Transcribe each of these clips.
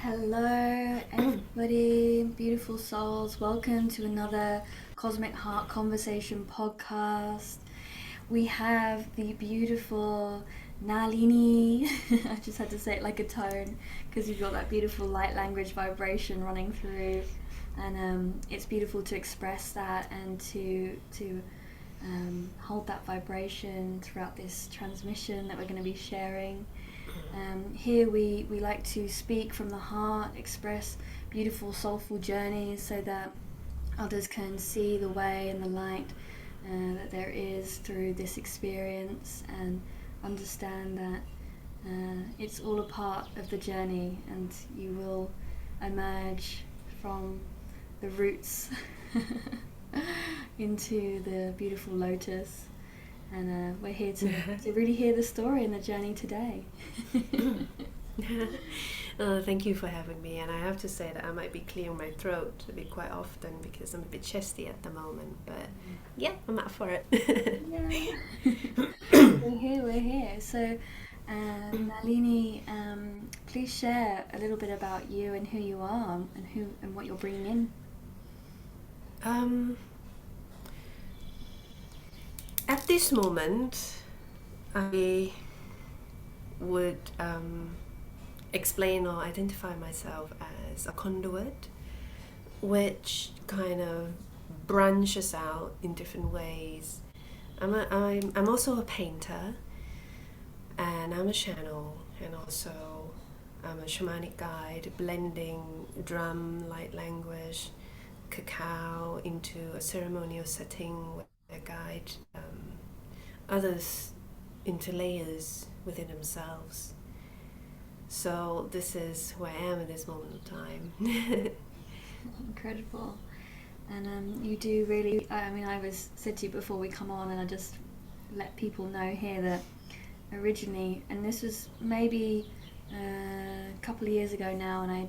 Hello, everybody, beautiful souls. Welcome to another Cosmic Heart Conversation podcast. We have the beautiful Nalinee. I just had to say it like a tone because you've got that beautiful light language vibration running through, and it's beautiful to express that and to hold that vibration throughout this transmission that we're going to be sharing. Here we like to speak from the heart, express beautiful soulful journeys so that others can see the way and the light that there is through this experience, and understand that it's all a part of the journey, and you will emerge from the roots into the beautiful lotus. And we're here to really hear the story and the journey today. Thank you for having me, and I have to say that I might be clearing my throat a bit quite often because I'm a bit chesty at the moment, but yeah, I'm up for it. We're here. So, Nalinee, please share a little bit about you and who you are and what you're bringing in. At this moment, I would explain or identify myself as a conduit, which kind of branches out in different ways. I'm also a painter, and I'm a channel, and also I'm a shamanic guide, blending drum, light language, cacao into a ceremonial setting where I guide others into layers within themselves. So this is who I am at this moment of time. Incredible. And you do really, I said to you before we come on, and I just let people know here that originally, and this was maybe a couple of years ago now, and I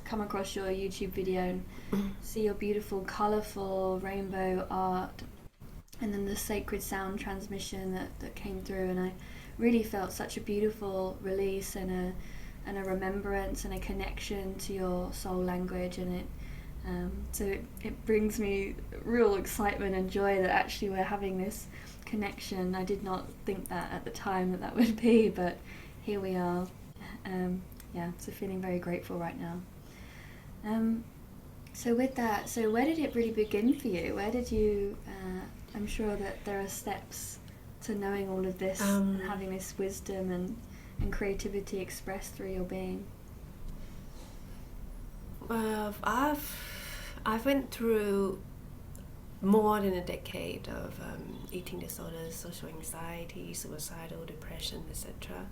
come across your YouTube video and see your beautiful, colourful rainbow art, and then the sacred sound transmission that came through, and I really felt such a beautiful release and a remembrance and a connection to your soul language, and it brings me real excitement and joy that actually we're having this connection. I did not think that at the time that would be, but here we are. So feeling very grateful right now. So with that, where did it really begin for you? Where did you, I'm sure that there are steps to knowing all of this and having this wisdom and creativity expressed through your being. I've went through more than a decade of eating disorders, social anxiety, suicidal depression, etc.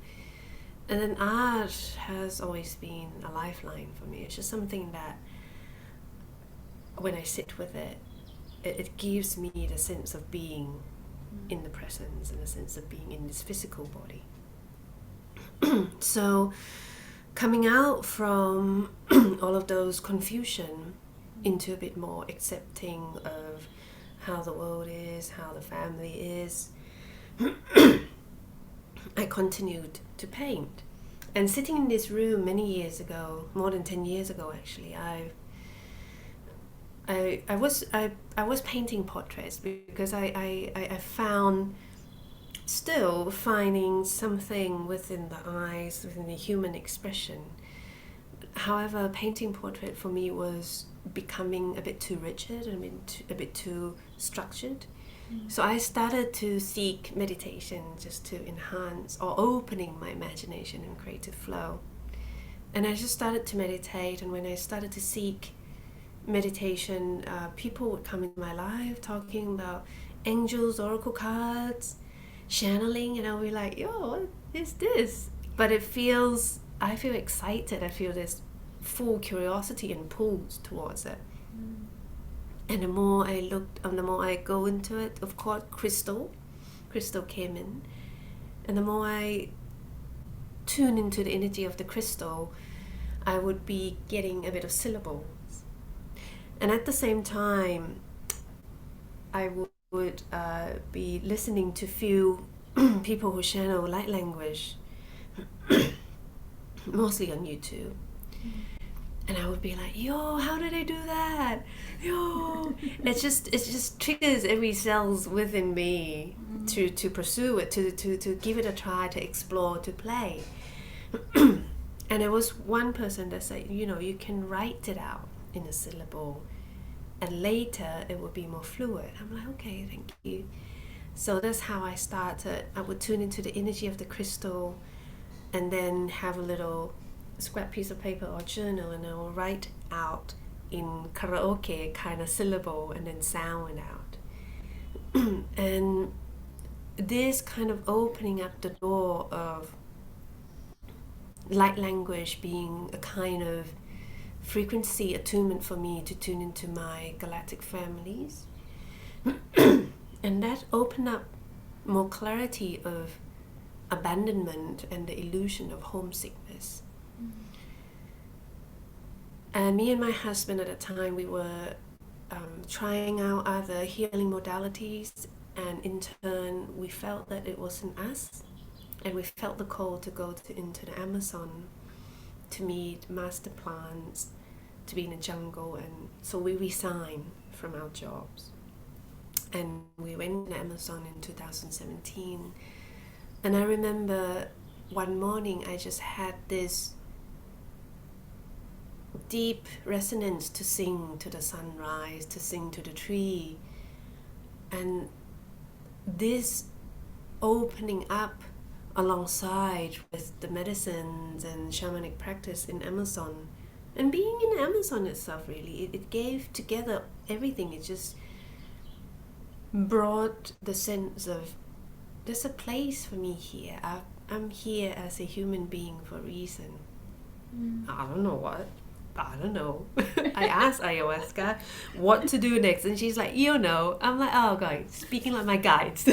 And then art has always been a lifeline for me. It's just something that when I sit with it, it gives me the sense of being in the presence and the sense of being in this physical body. So coming out from all of those confusion into a bit more accepting of how the world is, how the family is, I continued to paint. And sitting in this room many years ago, more than 10 years ago actually, I was painting portraits because I found, still finding something within the eyes, within the human expression. However, painting portrait for me was becoming a bit too rigid and a bit too structured. So I started to seek meditation just to enhance or opening my imagination and creative flow. And I just started to meditate, and when I started to seek meditation, people would come into my life talking about angels, oracle cards, channeling, and I'll be like, yo, what is this? But I feel excited, I feel this full curiosity and pulls towards it. And the more I looked, the more I go into it, of course, crystal came in. And the more I tune into the energy of the crystal, I would be getting a bit of syllables. And at the same time, I would be listening to few people who channel light language, mostly on YouTube. And I would be like, yo, how did I do that? Yo, it just triggers every cells within me to pursue it, to give it a try, to explore, to play. And there was one person that said, you can write it out in a syllable, and later it will be more fluid. I'm like, okay, thank you. So that's how I started. I would tune into the energy of the crystal, and then have a little scrap piece of paper or journal, and I will write out in karaoke kind of syllable and then sound out. And this kind of opening up the door of light language being a kind of frequency attunement for me to tune into my galactic families. And that opened up more clarity of abandonment and the illusion of homesickness. And me and my husband at the time, we were trying out other healing modalities, and in turn we felt that it wasn't us, and we felt the call to go into the Amazon to meet master plants, to be in the jungle. And so we resigned from our jobs, and we went to the Amazon in 2017. And I remember one morning I just had this deep resonance to sing to the sunrise, to sing to the tree. And this opening up alongside with the medicines and shamanic practice in Amazon, and being in Amazon itself, really, it gave together everything. It just brought the sense of, there's a place for me here. I'm here as a human being for a reason. I don't know what. I don't know. I asked ayahuasca what to do next, and she's like, I'm like, oh God, speaking like my guides.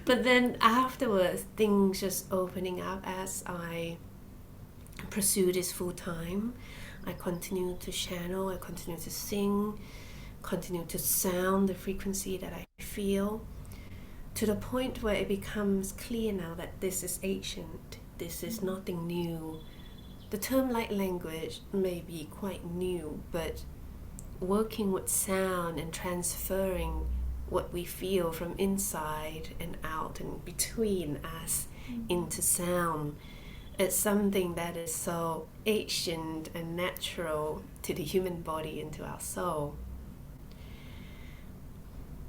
But then afterwards, things just opening up as I pursue this full time. I continue to channel, I continue to sing, continue to sound the frequency that I feel, to the point where it becomes clear now that this is ancient, this is nothing new. The term light language may be quite new, but working with sound and transferring what we feel from inside and out and between us into sound, it's something that is so ancient and natural to the human body and to our soul.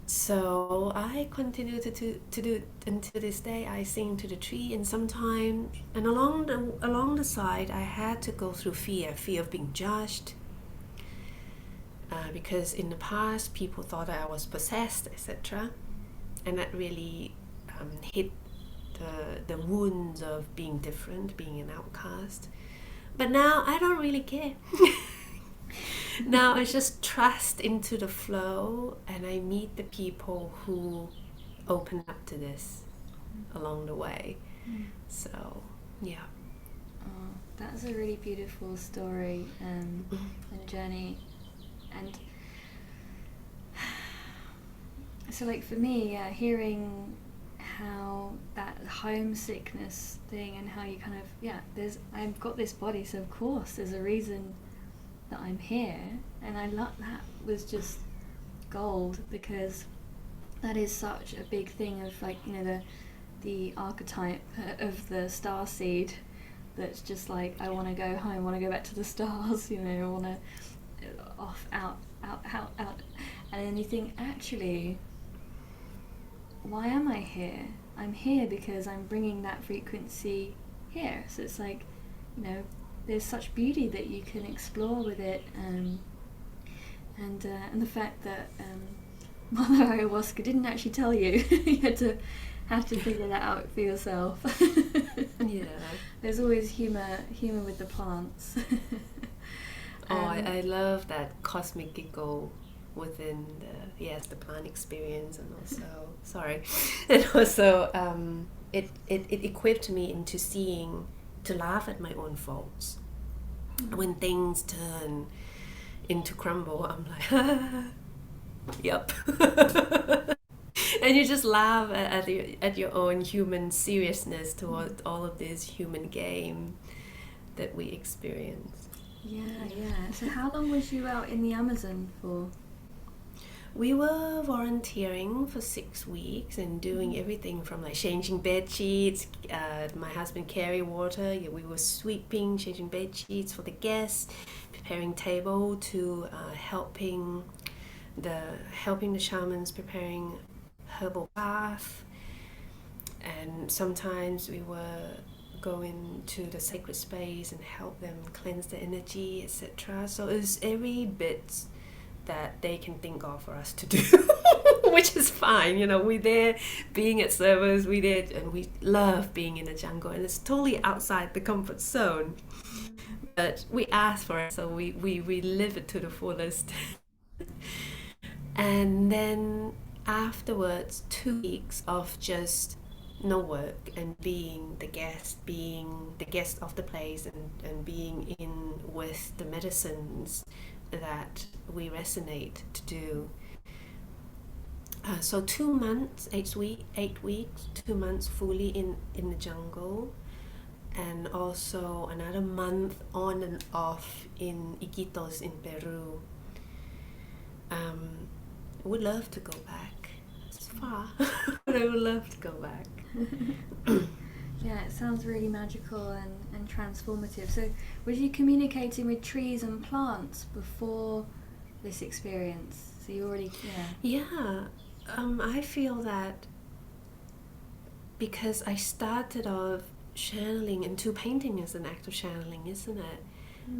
So I continue to do until this day. I sing to the tree, and sometimes, and along the side, I had to go through fear of being judged, because in the past people thought I was possessed, etc., and that really hit the wounds of being different, being an outcast. But now I don't really care. Now I just trust into the flow, and I meet the people who open up to this along the way. So, yeah. Oh, that's a really beautiful story and journey. And so, like, for me, hearing how that homesickness thing and how you kind of, I've got this body, so of course there's a reason that I'm here, and I love that was just gold, because that is such a big thing of, like, the archetype of the star seed that's just like, I want to go home, I want to go back to the stars, I want to out, and then you think, actually, why am I here? I'm here because I'm bringing that frequency here. So it's like, there's such beauty that you can explore with it, and the fact that Mother Ayahuasca didn't actually tell you, you have to figure that out for yourself. Yeah. There's always humor with the plants. I love that cosmic giggle within the plant experience, and also it equipped me into seeing, to laugh at my own faults. When things turn into crumble, I'm like, yep. And you just laugh at your own human seriousness toward all of this human game that we experience. Yeah. So how long was you out in the Amazon for? We were volunteering for 6 weeks and doing everything from like changing bed sheets. My husband carry water. Yeah, we were sweeping, changing bed sheets for the guests, preparing table, to helping the shamans preparing herbal bath. And sometimes we were going to the sacred space and help them cleanse the energy, etc. So it's every bit that they can think of for us to do, which is fine. We're there being at service, we there, and we love being in the jungle, and it's totally outside the comfort zone. But we ask for it, so we live it to the fullest. And then afterwards, 2 weeks of just no work and being the guest of the place, and being in with the medicines that we resonate to do. So 2 months, 8 weeks, 2 months fully in the jungle, and also another month on and off in Iquitos in Peru. I would love to go back. It's far, but I would love to go back. Yeah, it sounds really magical and transformative. So was you communicating with trees and plants before this experience? So you already, Yeah, I feel that because I started off channeling, and to painting is an act of channeling, isn't it?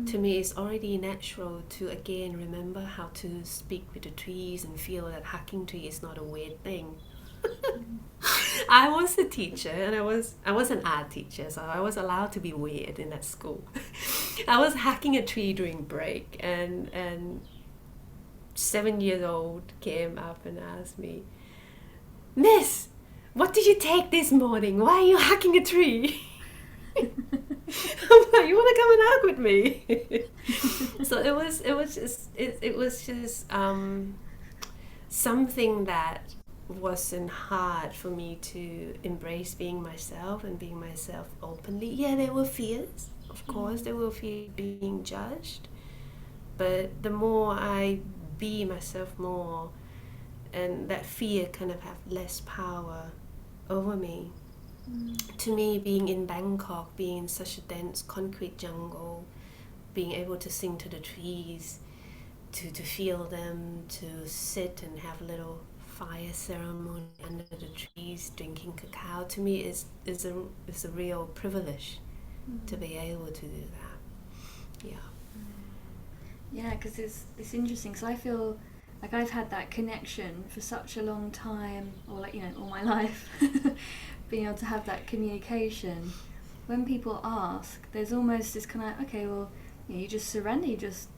To me, it's already natural to again remember how to speak with the trees and feel that hugging tree is not a weird thing. I was a teacher, and I was an art teacher, so I was allowed to be weird in that school. I was hacking a tree during break, and 7-year-old came up and asked me, "Miss, what did you take this morning? Why are you hacking a tree?" I'm like, "You want to come and hug with me?" So it was just something that wasn't hard for me to embrace being myself and being myself openly. Yeah, there were fears, of course. There were fears being judged, but the more I be myself more, and that fear kind of have less power over me. To me, being in Bangkok, being in such a dense concrete jungle, being able to sing to the trees, to feel them, to sit and have a little fire ceremony under the trees, drinking cacao, to me is a real privilege to be able to do that. Yeah, because it's interesting. So I feel like I've had that connection for such a long time, or like, all my life, being able to have that communication. When people ask, there's almost this kind of, okay, well, you just surrender, you just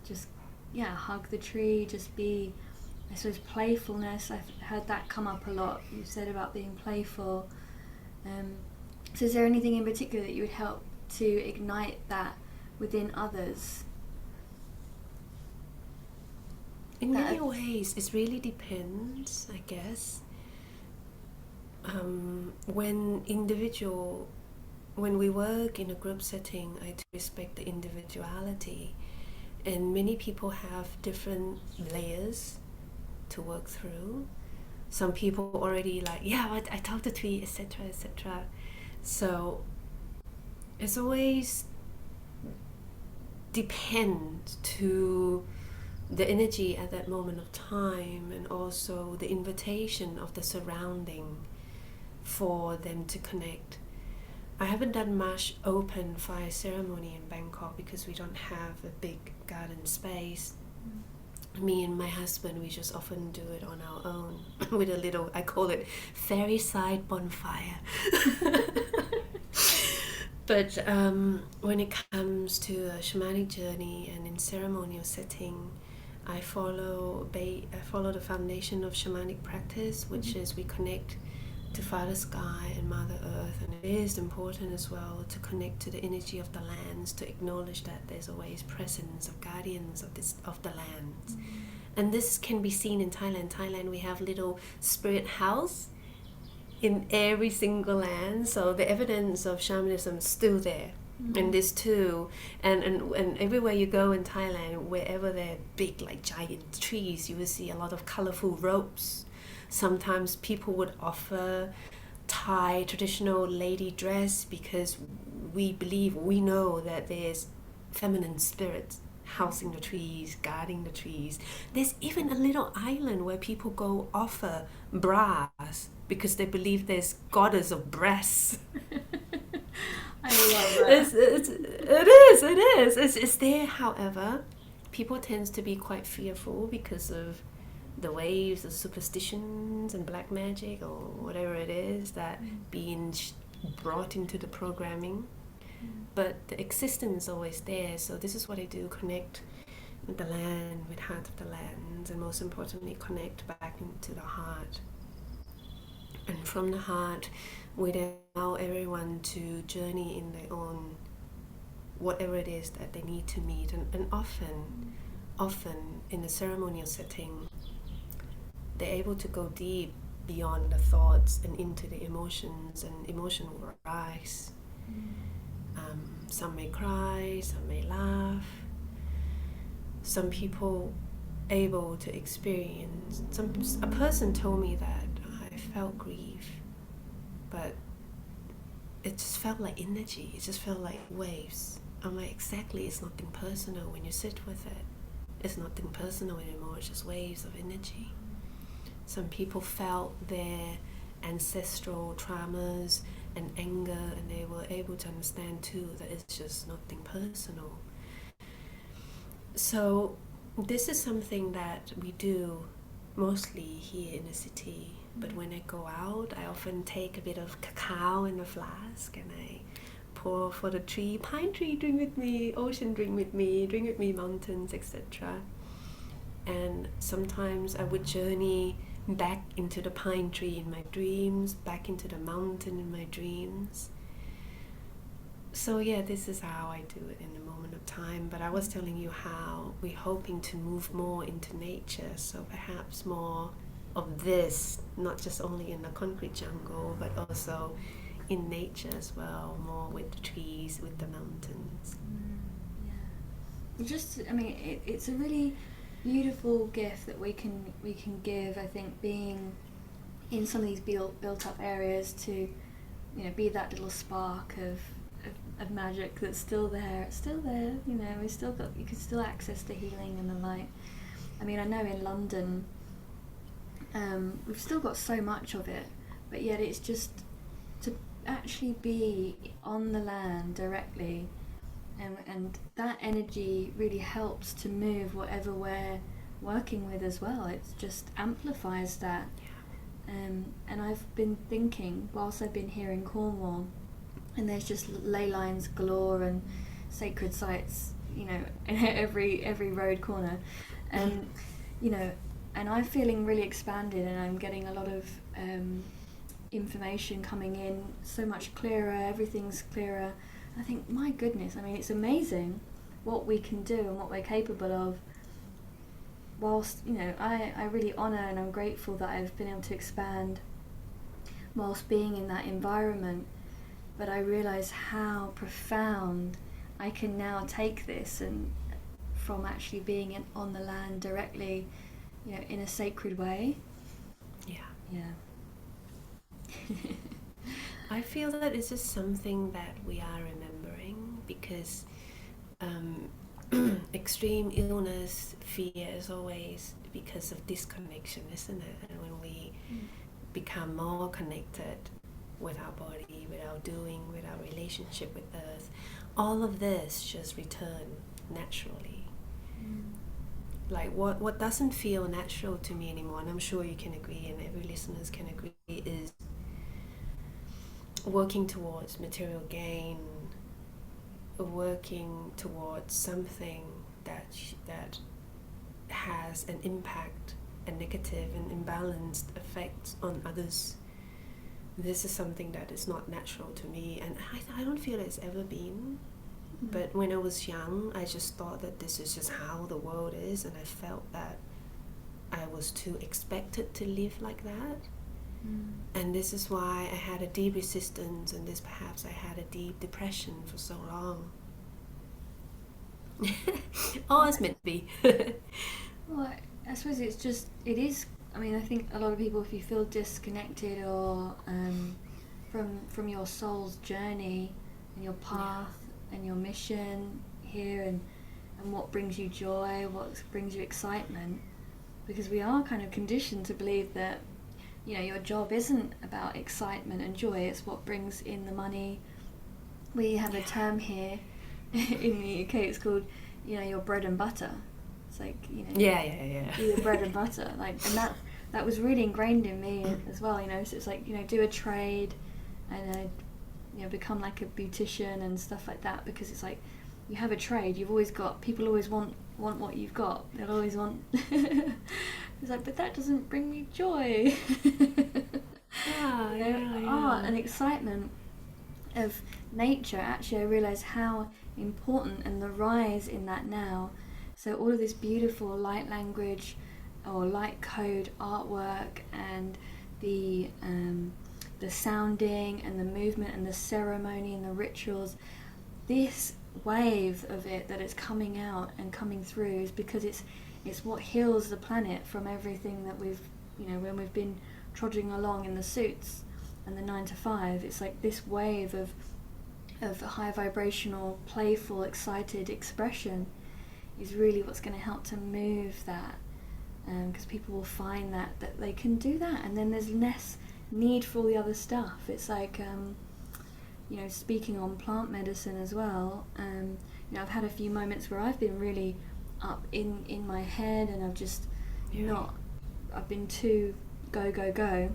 hug the tree, just be, I suppose, playfulness. I've heard that come up a lot. You said about being playful. So is there anything in particular that you would help to ignite that within others? In many ways, it really depends, I guess. When we work in a group setting, I do respect the individuality, and many people have different layers to work through. Some people already like, I talk to tree, etc., etc. So it's always depend to the energy at that moment of time, and also the invitation of the surrounding for them to connect. I haven't done much open fire ceremony in Bangkok because we don't have a big garden space. Me and my husband, we just often do it on our own with a little, I call it fairy side bonfire. But when it comes to a shamanic journey and in ceremonial setting, I follow the foundation of shamanic practice, which is we connect to Father Sky and Mother Earth, and it is important as well to connect to the energy of the lands, to acknowledge that there's always presence of guardians of the lands. And this can be seen in Thailand. Thailand, we have little spirit house in every single land, so the evidence of shamanism is still there. And this too, and everywhere you go in Thailand, wherever there are big, like giant trees, you will see a lot of colorful ropes. Sometimes people would offer Thai traditional lady dress because we know that there's feminine spirits housing the trees, guarding the trees. There's even a little island where people go offer bras because they believe there's goddess of breasts. I love that. It is. It's there, however, people tend to be quite fearful because of the waves of superstitions and black magic or whatever it is that being brought into the programming. But the existence is always there, so this is what I do, connect with the land, with heart of the land, and most importantly, connect back into the heart. And from the heart, we then allow everyone to journey in their own, whatever it is that they need to meet. And often in a ceremonial setting, they're able to go deep beyond the thoughts and into the emotions, and emotion will rise. Some may cry, some may laugh. Some people able to experience. A person told me that I felt grief, but it just felt like energy. It just felt like waves. I'm like, exactly, it's nothing personal when you sit with it. It's nothing personal anymore, it's just waves of energy. Some people felt their ancestral traumas and anger, and they were able to understand too that it's just nothing personal. So this is something that we do mostly here in the city, but when I go out, I often take a bit of cacao in a flask and I pour for the tree, pine tree, drink with me, ocean, drink with me, mountains, etc. And sometimes I would journey back into the pine tree in my dreams, back into the mountain in my dreams. So yeah, this is how I do it in a moment of time. But I was telling you how we're hoping to move more into nature, so perhaps more of this, not just only in the concrete jungle, but also in nature as well, more with the trees, with the mountains. Yeah. Just, I mean, it's a really beautiful gift that we can give. I think being in some of these built up areas to, be that little spark of magic that's still there. It's still there. You can still access the healing and the light. I mean, I know in London, we've still got so much of it, but yet it's just to actually be on the land directly. And that energy really helps to move whatever we're working with as well. It just amplifies that. And I've been thinking, whilst I've been here in Cornwall, and there's just ley lines galore and sacred sites, in every road corner. And, and I'm feeling really expanded, and I'm getting a lot of information coming in so much clearer, everything's clearer. I think, my goodness, I mean, it's amazing what we can do and what we're capable of. Whilst, I really honour and I'm grateful that I've been able to expand whilst being in that environment. But I realise how profound I can now take this, and from actually being on the land directly, in a sacred way. Yeah. I feel that it's just something that we are remembering because extreme illness, fear is always because of disconnection, isn't it? And when we become more connected with our body, with our doing, with our relationship with earth, all of this just return naturally. Like what doesn't feel natural to me anymore, and I'm sure you can agree and every listeners can agree, is working towards material gain, working towards something that has an impact, a negative and imbalanced effect on others. This is something that is not natural to me, and I don't feel it's ever been. But when I was young, I just thought that this is just how the world is, and I felt that I was too expected to live like that. And this is why I had a deep resistance, and this perhaps I had a deep depression for so long. Oh, it's meant to be. Well, I suppose it is. I mean, I think a lot of people, if you feel disconnected or from your soul's journey and your path and your mission here, and what brings you joy, what brings you excitement, because we are kind of conditioned to believe that, you know, your job isn't about excitement and joy, it's what brings in the money. We have a term here in the UK, it's called, you know, your bread and butter. It's like, you know, your bread and butter, like, and that was really ingrained in me as well, you know. So it's like, you know, do a trade and you know, become like a beautician and stuff like that, because it's like, you have a trade, you've always got, people always want what you've got, they'll always want it's like, but that doesn't bring me joy. Art and excitement of nature, actually I realise how important, and the rise in that now. So all of this beautiful light language or light code artwork, and the sounding and the movement and the ceremony and the rituals, this wave of it that is coming out and coming through is because it's what heals the planet from everything that we've, you know, when we've been trudging along in the suits and the 9 to 5, it's like this wave of high vibrational, playful, excited expression is really what's going to help to move that, because people will find that they can do that, and then there's less need for all the other stuff. It's like, you know, speaking on plant medicine as well, you know, I've had a few moments where I've been really up in my head, and I've just I've been too go,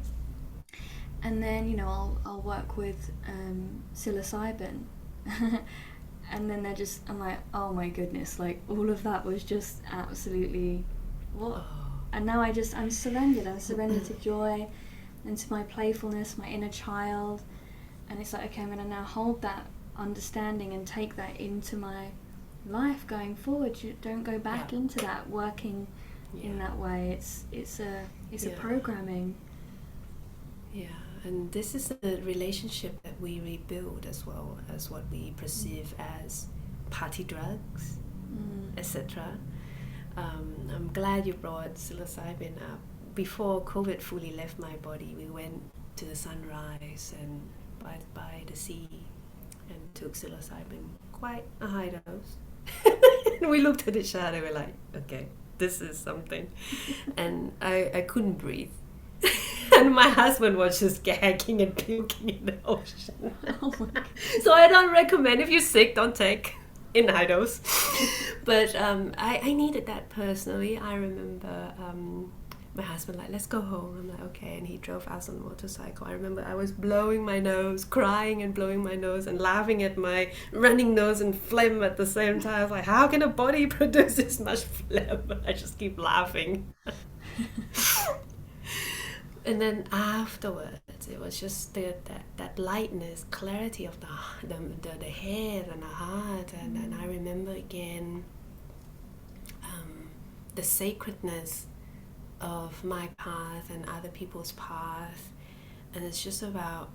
and then, you know, I'll work with psilocybin and then I'm like, oh my goodness, like all of that was just absolutely what? And now I'm surrendered to joy and to my playfulness, my inner child, and it's like, okay, I'm going to now hold that understanding and take that into my life going forward. You don't go back into that working in that way. It's a programming. Yeah, and this is a relationship that we rebuild as well as what we perceive as party drugs, etc. I'm glad you brought psilocybin up. Before COVID fully left my body, we went to the sunrise and by the sea and took psilocybin, quite a high dose. And we looked at each other, we were like, okay, this is something. And I couldn't breathe. And my husband was just gagging and puking in the ocean. Oh my God. So I don't recommend, if you're sick, don't take in high dose. But I needed that personally. I remember my husband like, let's go home. I'm like, okay. And he drove us on a motorcycle. I remember I was blowing my nose, crying and blowing my nose and laughing at my running nose and phlegm at the same time. I was like, how can a body produce this much phlegm? I just keep laughing. And then afterwards, it was just that lightness, clarity of the head and the heart. And I remember again the sacredness of my path and other people's path. And it's just about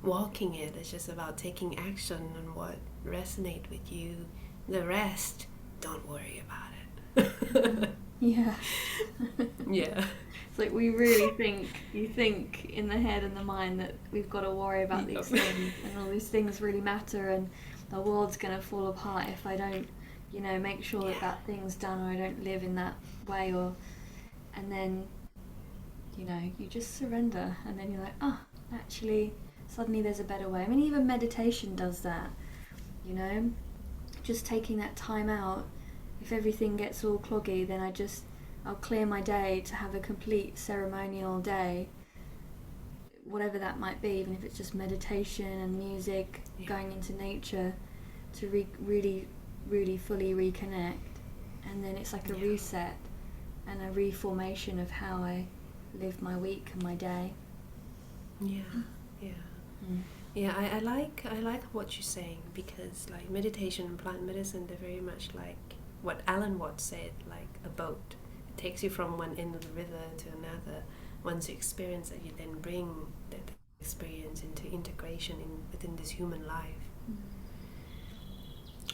walking it. It's just about taking action on what resonates with you. The rest, don't worry about it. Yeah. Yeah. It's like we really you think in the head and the mind that we've got to worry about these things, and all these things really matter, and the world's going to fall apart if I don't, you know, make sure that thing's done, or I don't live in that way, and then, you know, you just surrender, and then you're like, oh, actually, suddenly there's a better way. I mean, even meditation does that, you know, just taking that time out. If everything gets all cloggy, then I'll clear my day to have a complete ceremonial day, whatever that might be, even if it's just meditation and music, going into nature to really, really fully reconnect. And then it's like a reset and a reformation of how I live my week and my day. Yeah, I like what you're saying, because like meditation and plant medicine, they're very much like what Alan Watts said, like a boat. It takes you from one end of the river to another. once you experience it, you then bring that experience into integration within this human life.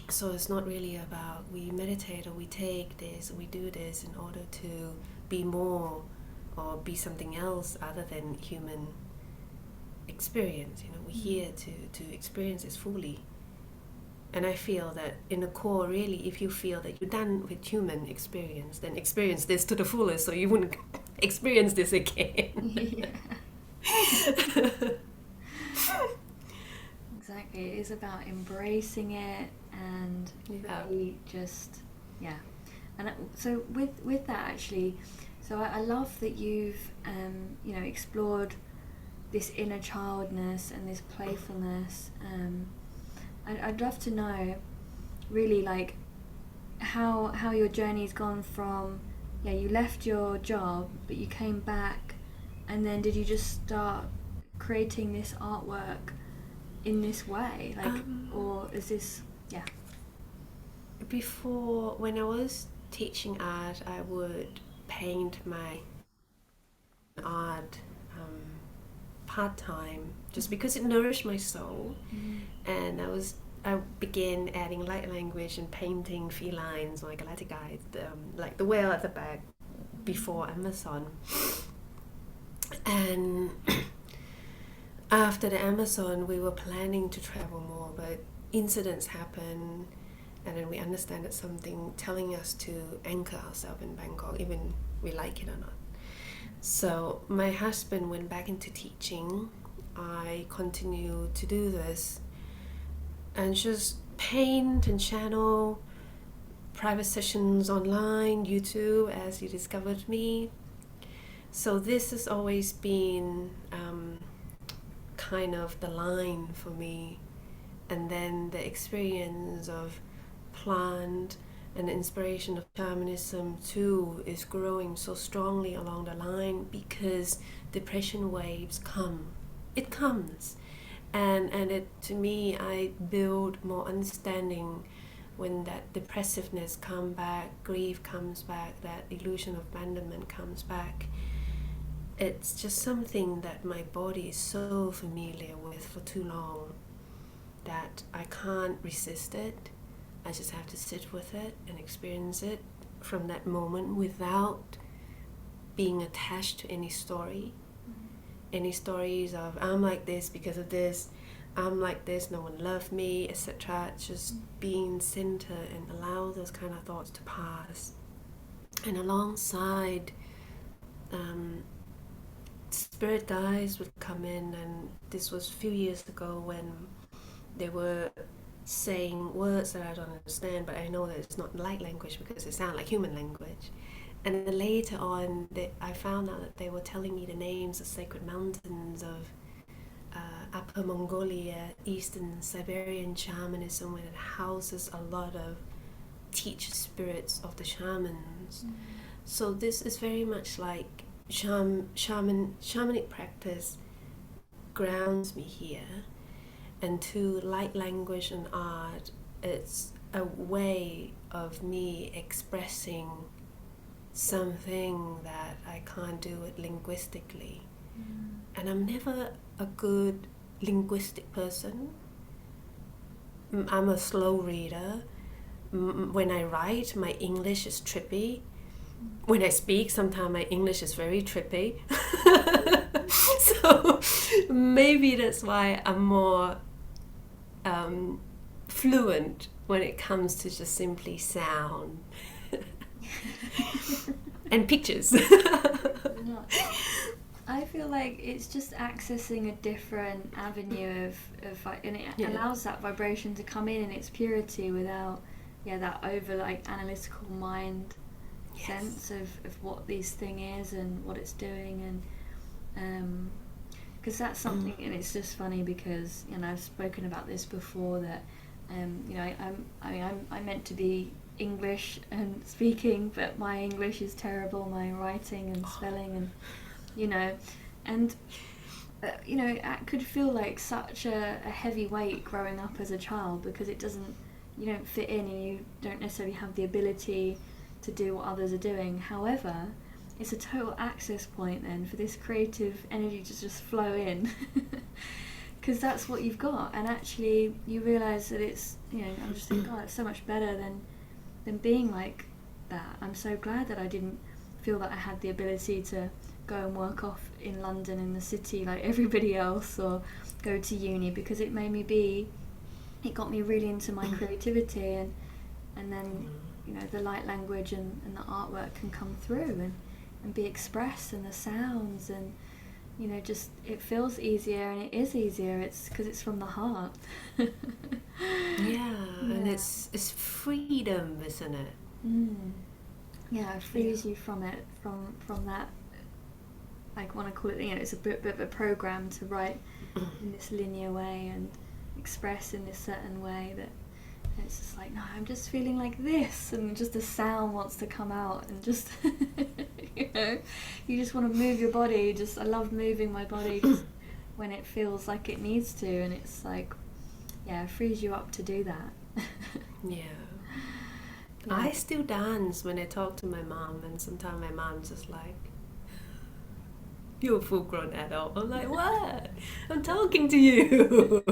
So it's not really about we meditate or we take this, we do this in order to be more or be something else other than human experience. We're here to experience this fully. And I feel that in the core, really, if you feel that you're done with human experience, then experience this to the fullest so you wouldn't experience this again. Exactly. It is about embracing it and really just, And so with that, actually, so I love that you've, explored this inner childness and this playfulness. I'd love to know, really, like, how your journey's gone from, you left your job, but you came back, and then did you just start creating this artwork in this way, like, or is this, Before, when I was teaching art, I would paint my art part-time just because it nourished my soul. And I began adding light language and painting felines like galactic guides, like the whale at the back before Amazon. And after the Amazon, we were planning to travel more, but incidents happened, and then we understand that something telling us to anchor ourselves in Bangkok, even we like it or not. So my husband went back into teaching. I continued to do this and just paint and channel, private sessions online, YouTube, as he discovered me. So this has always been kind of the line for me. And then the experience of plant and the inspiration of shamanism too is growing so strongly along the line because depression waves come. It comes. And it, to me, I build more understanding when that depressiveness comes back, grief comes back, that illusion of abandonment comes back. It's just something that my body is so familiar with for too long that I can't resist it. I just have to sit with it and experience it from that moment without being attached to any story. Any stories of I'm like this because of this, I'm like this, no one loved me, etc. Just being centered and allow those kind of thoughts to pass. And alongside, spirit guides would come in, and this was a few years ago when they were saying words that I don't understand, but I know that it's not light language because it sounds like human language. And then later on, I found out that they were telling me the names of sacred mountains of Upper Mongolia, Eastern Siberian shamanism, where it houses a lot of teacher spirits of the shamans. So this is very much like shamanic practice grounds me here. And to light language and art, it's a way of me expressing something that I can't do it linguistically. And I'm never a good linguistic person. I'm a slow reader. When I write, my English is trippy. When I speak, sometimes my English is very trippy. So maybe that's why I'm more fluent when it comes to just simply sound and pictures. I feel like it's just accessing a different avenue of and it allows that vibration to come in its purity without that over like analytical mind sense of what this thing is and what it's doing, and because that's something, and it's just funny because I've spoken about this before that I'm meant to be English and speaking, but my English is terrible, my writing and spelling, and it could feel like such a heavy weight growing up as a child because you don't fit in and you don't necessarily have the ability to do what others are doing. However, it's a total access point then for this creative energy to just flow in. Because that's what you've got, and actually you realise that it's, I'm just thinking, God, it's so much better than being like that. I'm so glad that I didn't feel that I had the ability to go and work off in London in the city like everybody else, or go to uni, because it got me really into my creativity, and then the light language and the artwork can come through and be expressed, and the sounds, and just it feels easier, and it is easier. It's because it's from the heart. Yeah, and it's freedom, isn't it? Yeah, it frees you from it, from that. I want to call it, it's a bit of a program to write in this linear way and express in this certain way, that it's just like, no, I'm just feeling like this, and just the sound wants to come out, and just you just want to move your body. I love moving my body just when it feels like it needs to, and it's like, it frees you up to do that. Yeah. I still dance when I talk to my mom, and sometimes my mom's just like, "You're a full-grown adult." I'm like, "What? I'm talking to you."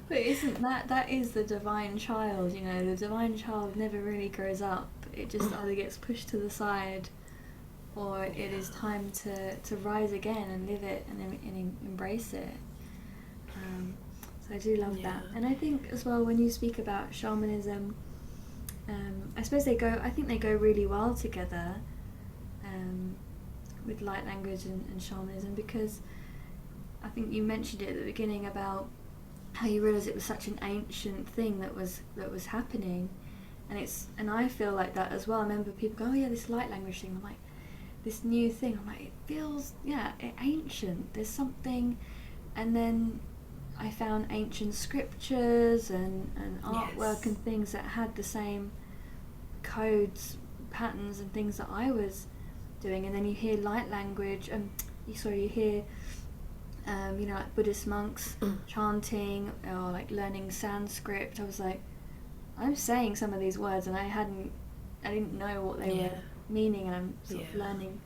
But isn't that is the divine child? The divine child never really grows up. It just either gets pushed to the side, or it is time to rise again and live it and embrace it. So I do love that. And I think as well, when you speak about shamanism, I suppose they go really well together, with light language and shamanism, because I think you mentioned it at the beginning about how you realised it was such an ancient thing that was happening, and I feel like that as well. I remember people go, "Oh yeah, this light language thing." I'm like, this new thing. I'm like, it feels ancient. There's something, and then I found ancient scriptures and artwork and things that had the same codes, patterns, and things that I was doing. And then you hear light language, and you hear like Buddhist monks chanting, or like learning Sanskrit. I was like, I'm saying some of these words, and I didn't know what they were meaning, and I'm sort of learning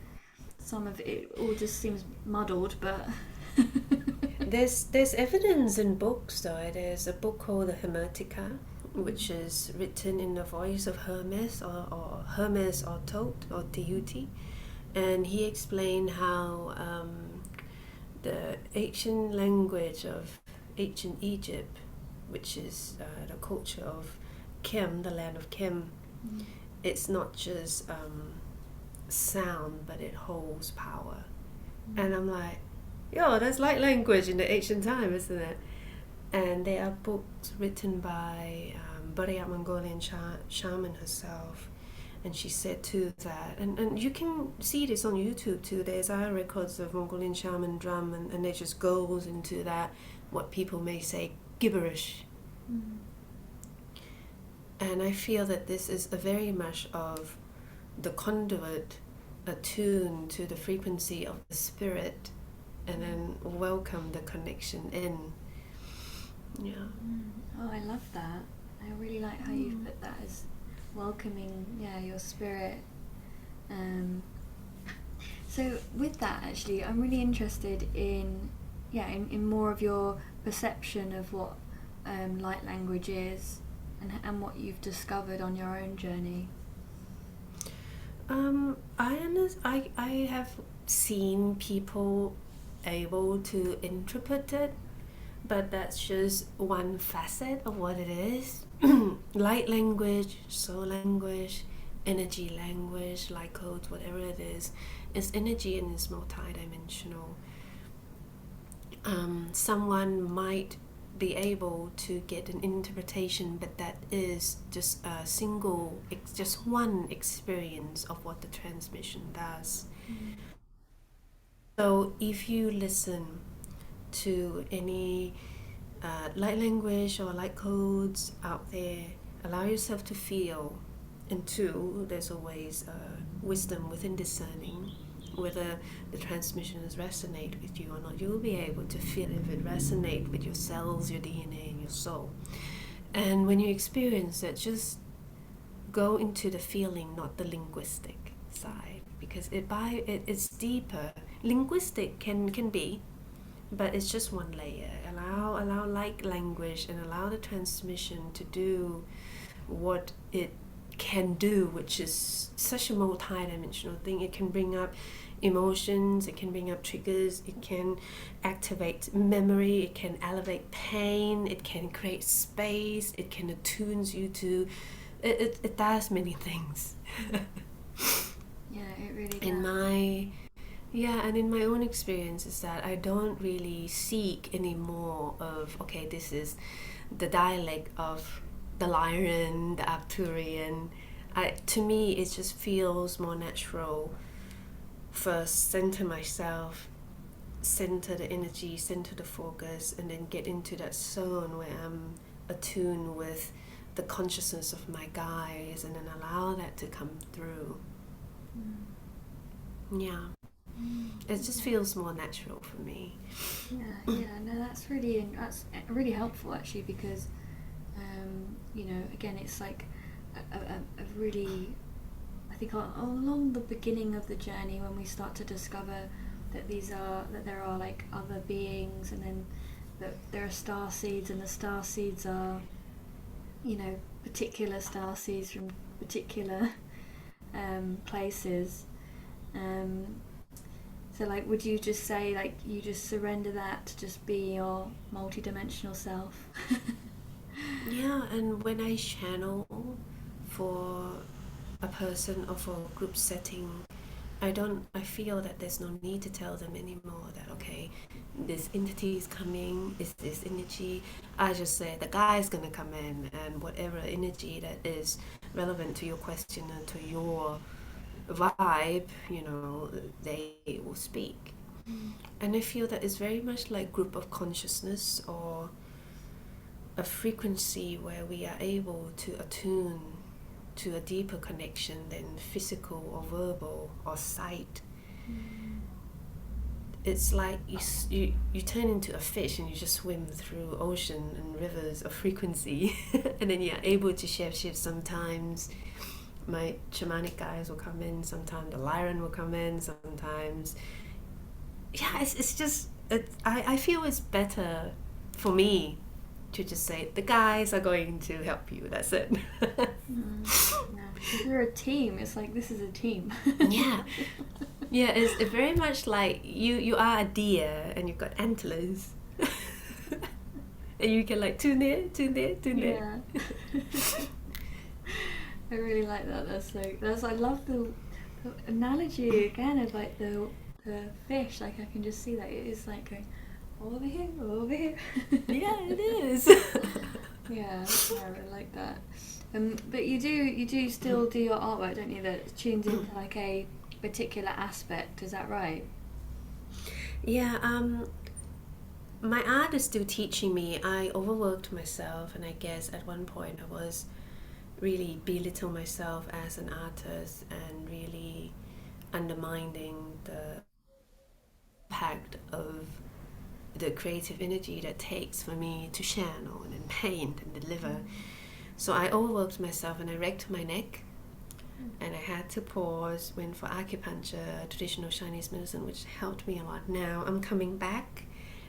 some of it. It all just seems muddled, but there's evidence in books, though. There's a book called the Hermetica, which is written in the voice of Hermes, or Hermes or Thoth or Tehuti, and he explained how the ancient language of ancient Egypt, which is the culture of Kem, the land of Kem, it's not just sound, but it holds power. And I'm like, yo, that's light language in the ancient time, isn't it? And there are books written by Buddha Mongolian shaman herself, and she said too that, and you can see this on YouTube too, there's records of Mongolian shaman drum, and it just goes into that, what people may say, gibberish. And I feel that this is a very much of the conduit attuned to the frequency of the spirit, and then welcome the connection in. Oh, I love that. I really like how you put that as welcoming, your spirit. So with that, actually, I'm really interested in more of your perception of what light language is, and what you've discovered on your own journey. I have seen people able to interpret it, but that's just one facet of what it is. Light language, soul language, energy language, light codes, whatever it is, it's energy and it's multidimensional. Someone might be able to get an interpretation, but that is just just one experience of what the transmission does. So if you listen to any light language or light codes out there, allow yourself to feel. And two, there's always wisdom within discerning whether the transmissions resonate with you or not. You will be able to feel if it resonates with your cells, your DNA, and your soul. And when you experience it, just go into the feeling, not the linguistic side, because it's deeper. Linguistic can be, but it's just one layer. Allow like language and allow the transmission to do what it can do, which is such a multi-dimensional thing. It can bring up emotions, it can bring up triggers, it can activate memory, it can elevate pain, it can create space, it can attune you to it does many things. Yeah, it really does. And in my own experience is that I don't really seek anymore of, okay, this is the dialect of the Lyran, the Arcturian. To me, it just feels more natural. First, center myself, center the energy, center the focus, and then get into that zone where I'm attuned with the consciousness of my guides, and then allow that to come through. Yeah. It just feels more natural for me. No, that's really helpful actually, because again, it's like a really, I think along the beginning of the journey, when we start to discover that there are like other beings, and then that there are star seeds, and the star seeds are, particular star seeds from particular places. So like, would you just say like you just surrender that to just be your multidimensional self? Yeah, and when I channel for a person or for a group setting, I feel that there's no need to tell them anymore that, okay, this entity is coming, is this energy. I just say the guy is gonna come in, and whatever energy that is relevant to your question and to your vibe, they will speak. And I feel that it's very much like group of consciousness, or a frequency where we are able to attune to a deeper connection than physical or verbal or sight. It's like you turn into a fish and you just swim through ocean and rivers of frequency and then you're able to shift. Sometimes my shamanic guys will come in, sometimes the Lyran will come in, sometimes it's just I feel it's better for me to just say the guys are going to help you, that's it. Because we're a team. It's like, this is a team. Yeah, it's very much like you are a deer and you've got antlers and you can like tune there. I really like that. I love the analogy again of like the fish. Like, I can just see that it is like going over here. Yeah, it is. Yeah, I really like that. But you do still do your artwork, don't you? That tunes into like a particular aspect. Is that right? Yeah. My art is still teaching me. I overworked myself, and I guess at one point I was really belittle myself as an artist and really undermining the impact of the creative energy that takes for me to channel and paint and deliver. So I overworked myself and I wrecked my neck, and I had to pause, went for acupuncture, traditional Chinese medicine, which helped me a lot. Now I'm coming back,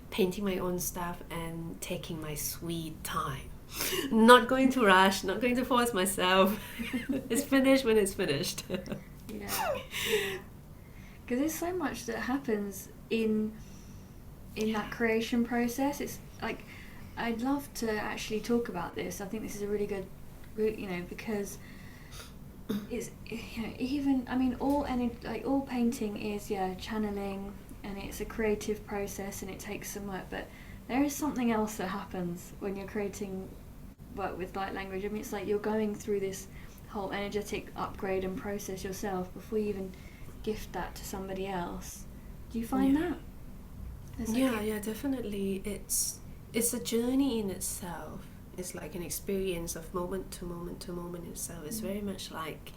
painting my own stuff and taking my sweet time. Not going to rush, not going to force myself. It's finished when it's finished. Yeah. Because there's so much that happens in that creation process. It's like, I'd love to actually talk about this. I think this is a really good, because it's, even, I mean, all painting is channeling, and it's a creative process and it takes some work, but there is something else that happens when you're creating work with light language. I mean, it's like you're going through this whole energetic upgrade and process yourself before you even gift that to somebody else. Do you find that? Yeah, definitely. It's a journey in itself. It's like an experience of moment to moment to moment itself. It's very much like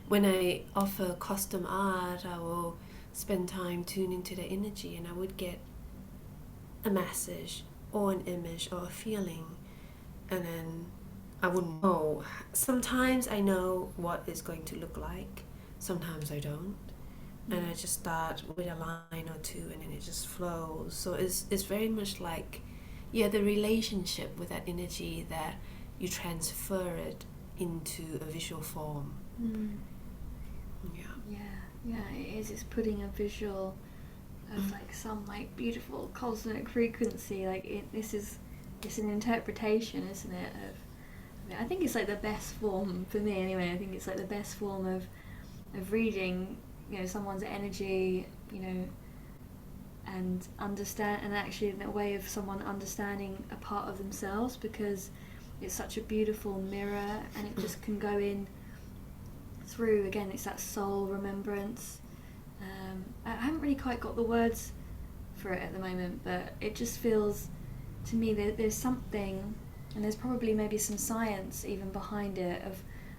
when I offer custom art, I will spend time tuning to the energy, and I would get a message or an image or a feeling, and then I wouldn't know. Sometimes I know what it's going to look like. Sometimes I don't. And I just start with a line or two and then it just flows. So it's very much like, the relationship with that energy that you transfer it into a visual form. Yeah, it is. It's putting a visual of like some like beautiful cosmic frequency. Like it's an interpretation, isn't it? I think it's like the best form for me anyway. I think it's like the best form of reading, someone's energy, and understand, and actually in a way of someone understanding a part of themselves, because it's such a beautiful mirror and it just can go in through, again, it's that soul remembrance. I haven't really quite got the words for it at the moment, but it just feels to me that there's something, and there's probably maybe some science even behind it,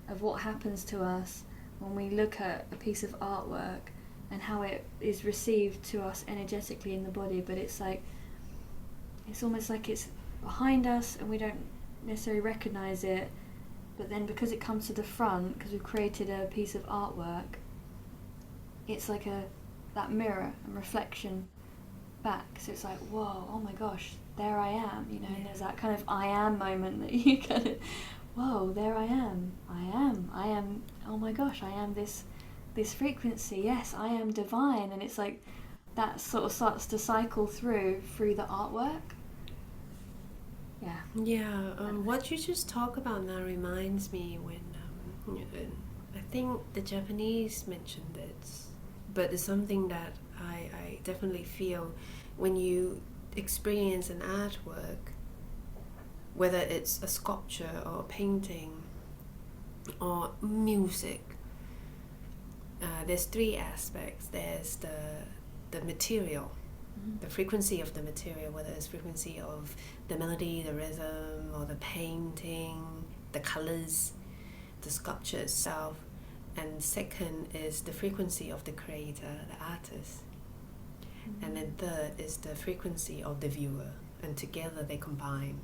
of what happens to us when we look at a piece of artwork and how it is received to us energetically in the body. But it's almost like it's behind us and we don't necessarily recognize it, but then because it comes to the front, because we've created a piece of artwork, it's like that mirror and reflection back. So it's like, whoa, oh my gosh, there I am, and there's that kind of I am moment that you kind of, whoa, there I am, oh my gosh, I am this frequency, yes, I am divine. And it's like that sort of starts to cycle through the artwork. What you just talk about now reminds me when I think the Japanese mentioned it, but it's something that I definitely feel when you experience an artwork, whether it's a sculpture or a painting or music. There's three aspects. There's the material, the frequency of the material, whether it's frequency of the melody, the rhythm, or the painting, the colors, the sculpture itself. And second is the frequency of the creator, the artist. And then third is the frequency of the viewer, and together they combine.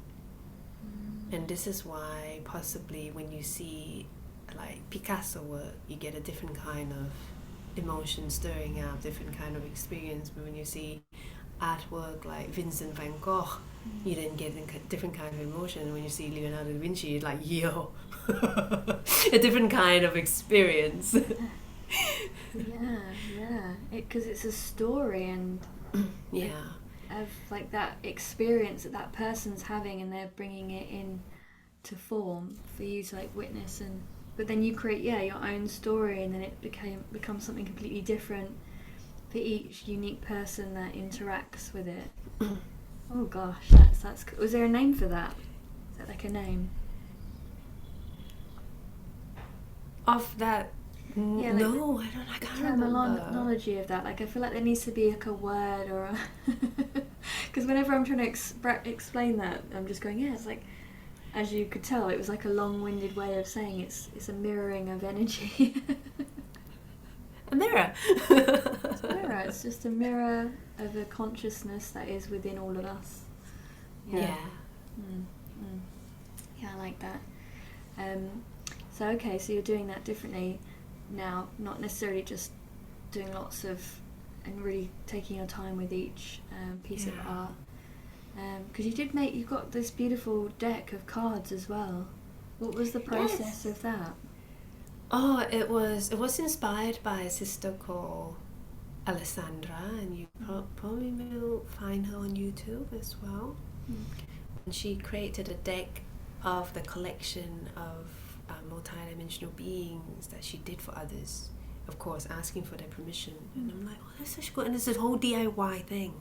And this is why possibly when you see like Picasso work, you get a different kind of emotion stirring up, different kind of experience. But when you see artwork like Vincent van Gogh, you then get a different kind of emotion. And when you see Leonardo da Vinci, it's like, yo, a different kind of experience. Because it's a story and of like that experience that person's having, and they're bringing it in to form for you to like witness. And but then you create your own story, and then it becomes something completely different for each unique person that interacts with it. Oh gosh, that's cool. Was there a name for that? Is that like a name of that? Yeah, like no, I can't remember. Terminology of that. Like, I feel like there needs to be like a word or a... Because whenever I'm trying to explain that, I'm just going, it's like, as you could tell, it was like a long-winded way of saying it's a mirroring of energy. A mirror. It's a mirror. It's just a mirror of a consciousness that is within all of us. Yeah, I like that. So you're doing that differently now, not necessarily just doing lots of and really taking your time with each piece of art, because you've got this beautiful deck of cards as well. What was the process of that? It was inspired by a sister called Alessandra, and you probably will find her on YouTube as well. And she created a deck of the collection of multidimensional beings that she did for others, of course asking for their permission. And I'm like, that's such good. And it's this whole DIY thing.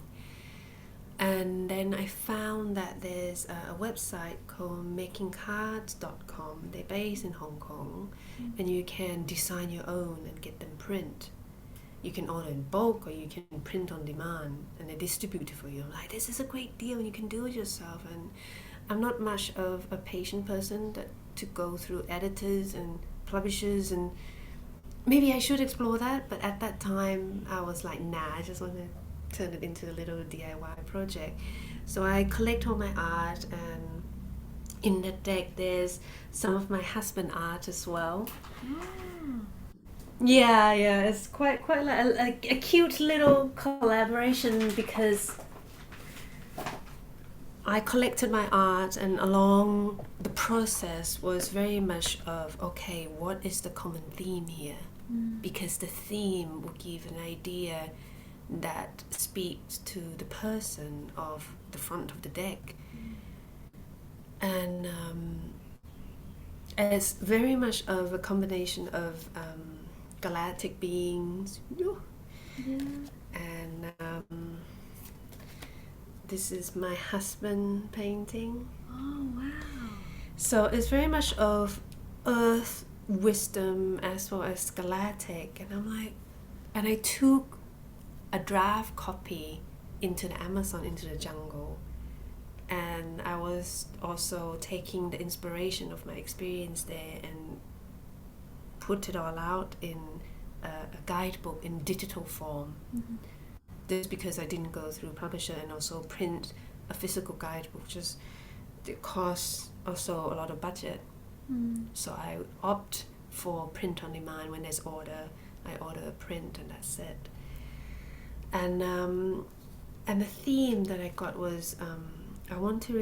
And then I found that there's a website called makingcards.com. They're based in Hong Kong, and you can design your own and get them print. You can order in bulk or you can print on demand, and they distribute it for you. I'm like, this is a great deal, and you can do it yourself. And I'm not much of a patient person to go through editors and publishers, and maybe I should explore that, but at that time I was like, nah, I just want to turn it into a little DIY project. So I collect all my art, and in the deck there's some of my husband art as well. Yeah, it's quite like a cute little collaboration, because I collected my art, and along the process was very much of, okay, what is the common theme here? Because the theme will give an idea that speaks to the person of the front of the deck. And it's very much of a combination of galactic beings. And this is my husband painting. Oh, wow. So it's very much of earth wisdom as well as galactic. And I'm like, and I took a draft copy into the Amazon, into the jungle. And I was also taking the inspiration of my experience there and put it all out in a guidebook in digital form. This because I didn't go through publisher and also print a physical guidebook, just it costs also a lot of budget. So I opt for print on demand. When there's order, I order a print and that's it. And the theme that I got was I wanted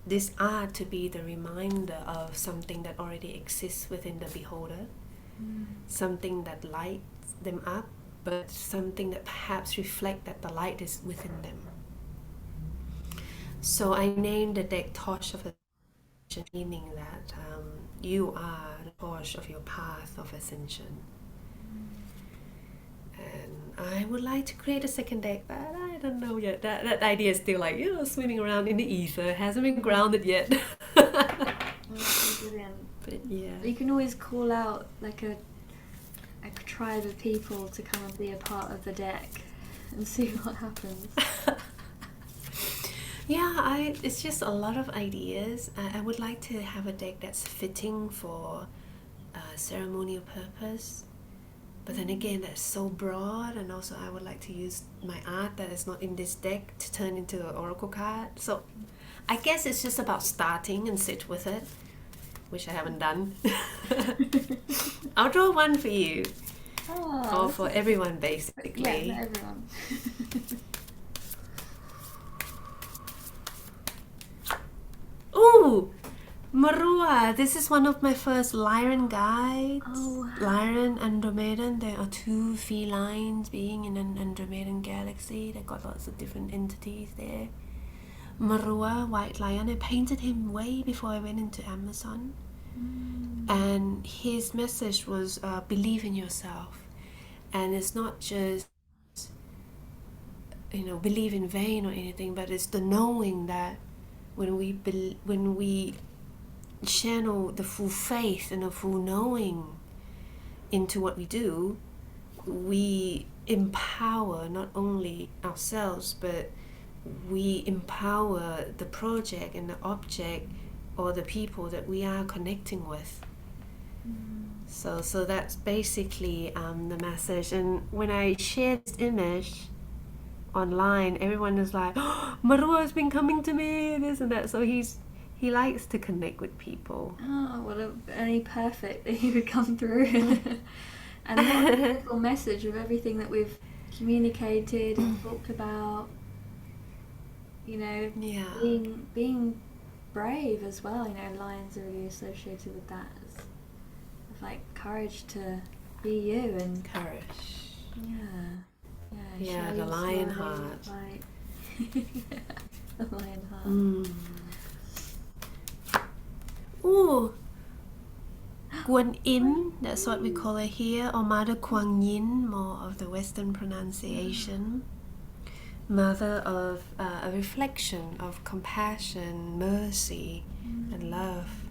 this art to be the reminder of something that already exists within the beholder, something that lights them up, but something that perhaps reflects that the light is within them. So I named the deck Torch of Ascension, meaning that you are the torch of your path of ascension. And I would like to create a second deck, but I don't know yet. That idea is still like, swimming around in the ether. It hasn't been grounded yet. That's brilliant. But yeah. You can always call out like a tribe of people to come and be a part of the deck and see what happens. It's just a lot of ideas. I would like to have a deck that's fitting for ceremonial purpose. But then again, that's so broad, and also I would like to use my art that is not in this deck to turn into an oracle card. So I guess it's just about starting and sit with it, which I haven't done. I'll draw one for you. Or for everyone, basically. Yeah, for everyone. Ooh! Marua! This is one of my first Lyran guides. Oh, wow. Lyran, Andromedan. There are two felines being in an Andromedan galaxy. They've got lots of different entities there. Marua, White Lion. I painted him way before I went into Amazon. And his message was believe in yourself. And it's not just believe in vain or anything, but it's the knowing that when we channel the full faith and the full knowing into what we do, we empower not only ourselves, but we empower the project and the object or the people that we are connecting with. So that's basically the message. And when I shared this image online, everyone is like, oh, Marua has been coming to me, this and that. So he likes to connect with people. Oh, well, only perfect that he would come through. And what a beautiful message of everything that we've communicated and talked about. Being brave as well. Lions are really associated with that. Of like courage to be you and courage. Yeah, the lion heart. The lion heart. Ooh, Guan Yin, that's what we call it here, or Mother Kuan Yin, more of the Western pronunciation. Mother of a reflection of compassion, mercy, and love.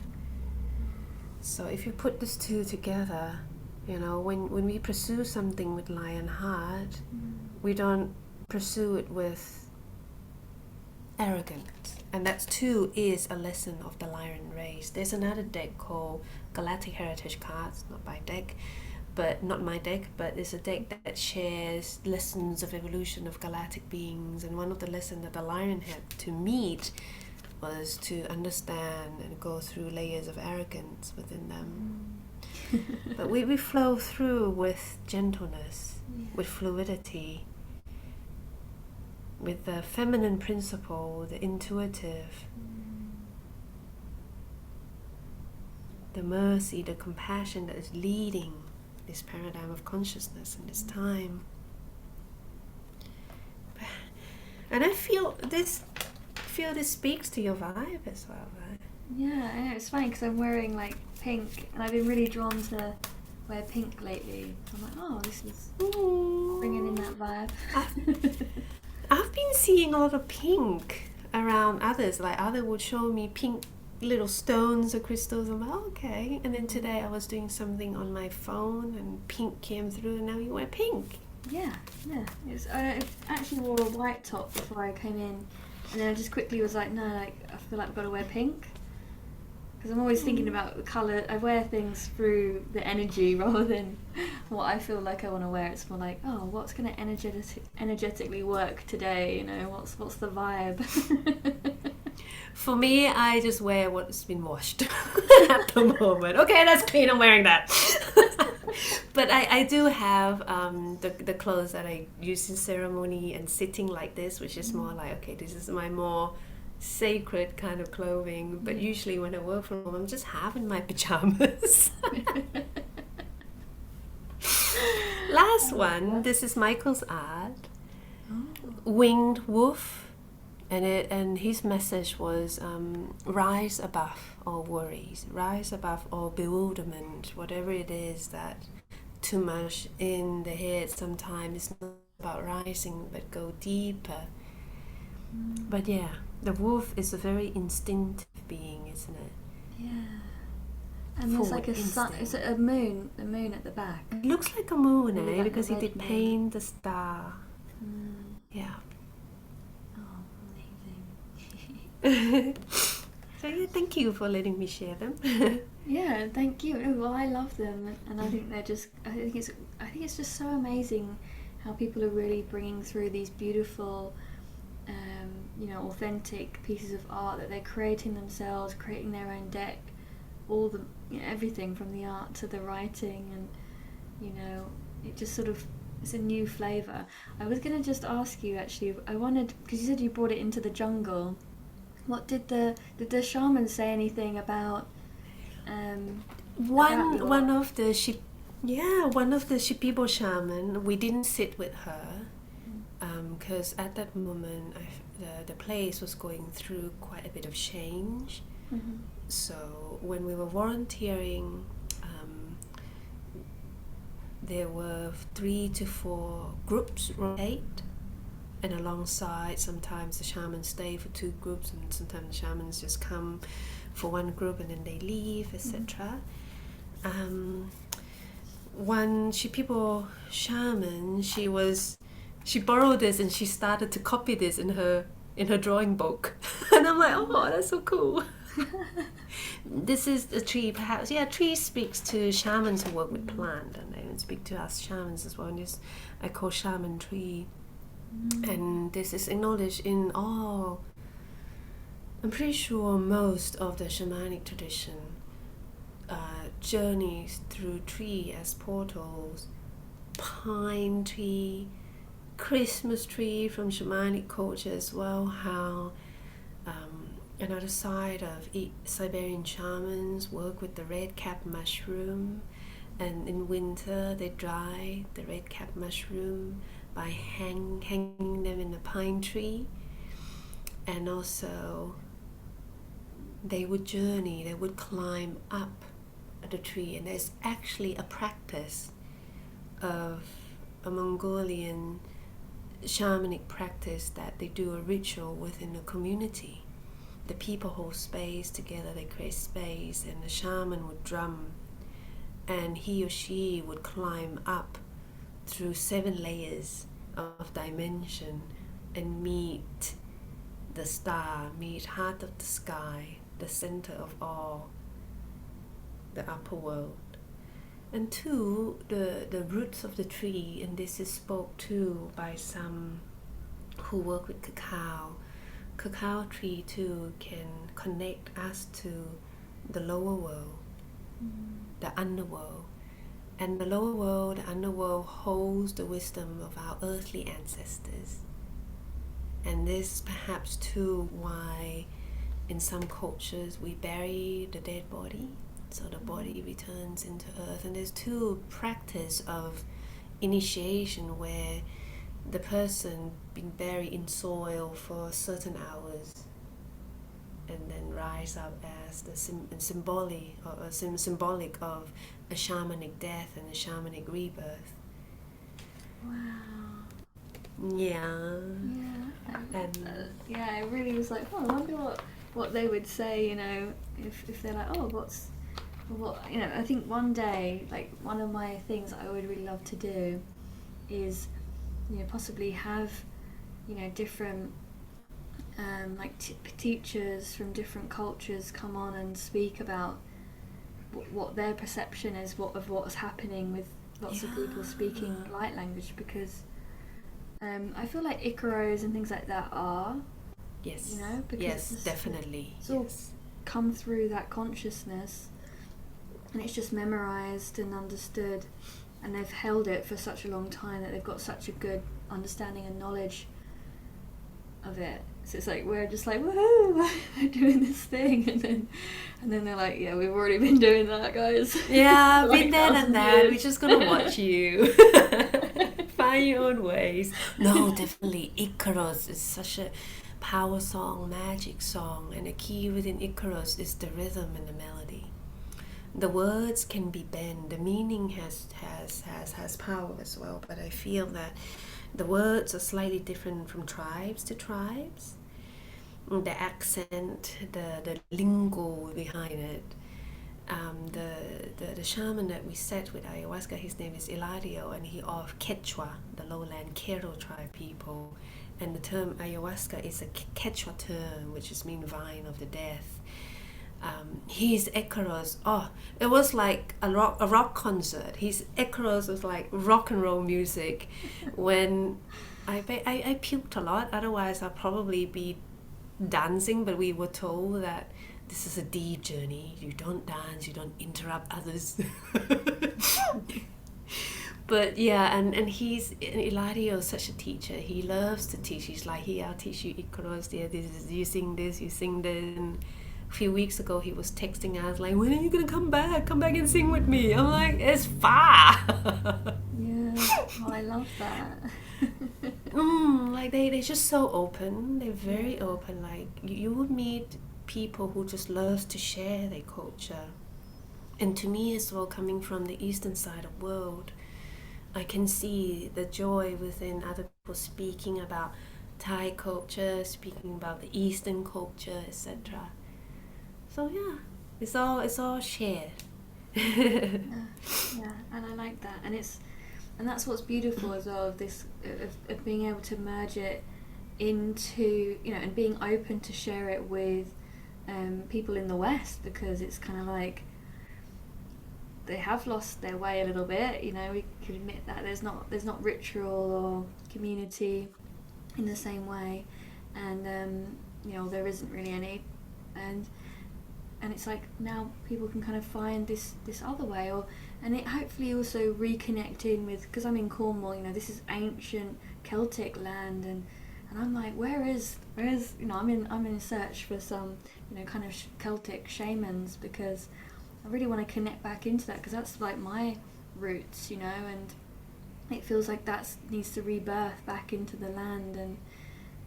So if you put these two together, when we pursue something with lion heart, we don't pursue it with arrogance. And that too is a lesson of the lion race. There's another deck called Galactic Heritage Cards, not my deck, but it's a deck that shares lessons of evolution of galactic beings. And one of the lessons that the lion had to meet was to understand and go through layers of arrogance within them. But we flow through with gentleness, with fluidity, with the feminine principle, the intuitive, the mercy, the compassion that is leading this paradigm of consciousness in this time. And I feel this speaks to your vibe as well, right? Yeah, I know, it's funny because I'm wearing like pink, and I've been really drawn to wear pink lately. I'm like, oh, this is bringing in that vibe. I've been seeing a lot of pink around others. Like others would show me pink little stones or crystals. I'm like, oh, okay. And then today I was doing something on my phone and pink came through, and now you wear pink. Yeah. I actually wore a white top before I came in, and then I just quickly was like, no, like I feel like I've got to wear pink. Because I'm always thinking about the colour. I wear things through the energy rather than what I feel like I want to wear. It's more like, oh, what's going to energetically work today? You know, what's the vibe? For me, I just wear what's been washed at the moment. Okay, that's clean. I'm wearing that. But I do have the clothes that I use in ceremony and sitting like this, which is more like, okay, this is my more sacred kind of clothing. But usually when I work from home, I'm just having my pajamas. Last one, this is Michael's art, Winged Wolf. And his message was rise above all worries, rise above all bewilderment, whatever it is that too much in the head sometimes. It's not about rising, but go deeper. But yeah, the wolf is a very instinctive being, isn't it? Yeah. And there's like a sun, is it a moon at the back? It looks like a moon, Maybe eh? like Because a he did red paint the star. Yeah. So yeah, thank you for letting me share them. Yeah, thank you. Oh, well, I love them, and I think I think it's just so amazing how people are really bringing through these beautiful, authentic pieces of art that they're creating themselves, creating their own deck, all the everything from the art to the writing, and it just sort of. It's a new flavour. I was going to just ask you actually. I wanted, because you said you brought it into the jungle. What did the shaman say anything about? One of the Shipibo shaman. We didn't sit with her because at that moment the place was going through quite a bit of change. Mm-hmm. So when we were volunteering, there were 3 to 4 groups rotate. And alongside, sometimes the shamans stay for 2 groups, and sometimes the shamans just come for 1 group and then they leave, etc. One Shipibo shaman, she borrowed this and she started to copy this in her drawing book, and I'm like, oh, that's so cool. This is a tree, perhaps. Yeah, tree speaks to shamans who work with plant, and they speak to us shamans as well. And this I call shaman tree. And this is acknowledged in all, I'm pretty sure most of the shamanic tradition journeys through tree as portals. Pine tree, Christmas tree from shamanic culture as well, how another side of Siberian shamans work with the red-capped mushroom, and in winter they dry the red-capped mushroom by hanging them in the pine tree. And also they would journey, they would climb up the tree, and there's actually a practice of a Mongolian shamanic practice that they do a ritual within a community. The people hold space together, they create space, and the shaman would drum, and he or she would climb up through 7 layers of dimension and meet the star, meet heart of the sky, the center of all, the upper world. And 2, the roots of the tree, and this is spoke to by some who work with cacao, cacao tree too can connect us to the lower world, the underworld. And the lower world, the underworld holds the wisdom of our earthly ancestors. And this perhaps too why in some cultures we bury the dead body, so the body returns into earth. And there's too practice of initiation where the person been buried in soil for certain hours and then rise up as the symbolic of a shamanic death and a shamanic rebirth. Wow. Yeah. Yeah, it really was like, oh, I wonder what they would say, you know, if they're like, oh, what, you know, I think one day, like, one of my things I would really love to do is, you know, possibly have, you know, different like teachers from different cultures come on and speak about what their perception is of what's happening with lots of people speaking light language, because I feel like Icaros and things like that are, yes, you know, because yes, definitely, it's all come through that consciousness, and it's just memorized and understood, and they've held it for such a long time that they've got such a good understanding and knowledge of it. So it's like we're just like, woohoo, we're doing this thing, and then they're like, yeah, we've already been doing that, guys. Yeah, like been there and that. We're just gonna watch you. Find your own ways. No, definitely, Icaros is such a power song, magic song, and the key within Icaros is the rhythm and the melody. The words can be bent. The meaning has power as well, but I feel that the words are slightly different from tribes to tribes. The accent, the lingo behind it. The shaman that we sat with ayahuasca, his name is Eladio, and he of Quechua, the lowland Quero tribe people. And the term ayahuasca is a Quechua term, which is mean vine of the death. His Icaros, it was like a rock concert. His Icaros was like rock and roll music. When I puked a lot, otherwise I'd probably be dancing, but we were told that this is a deep journey. You don't dance, you don't interrupt others. But yeah, and Eladio is such a teacher. He loves to teach. He's like, here, I'll teach you Icaros. Yeah, you sing this, you sing this. And a few weeks ago he was texting us like, when are you gonna come back and sing with me? I'm like, it's far. Yeah, I love that. Like they're just so open. They're very open. Like you would meet people who just love to share their culture. And to me as well, coming from the eastern side of the world, I can see the joy within other people speaking about Thai culture, speaking about the eastern culture, etc. So yeah, it's all shared. Yeah, and I like that, and that's what's beautiful as well of this of being able to merge it into, you know, and being open to share it with people in the West, because it's kind of like they have lost their way a little bit. You know, we could admit that there's not ritual or community in the same way, and you know, there isn't really any, and it's like now people can kind of find this other way, and it hopefully also reconnecting with, because I'm in Cornwall, you know, this is ancient Celtic land, and I'm like, where is you know, I'm in search for some, you know, kind of Celtic shamans, because I really want to connect back into that, because that's like my roots, you know, and it feels like that needs to rebirth back into the land,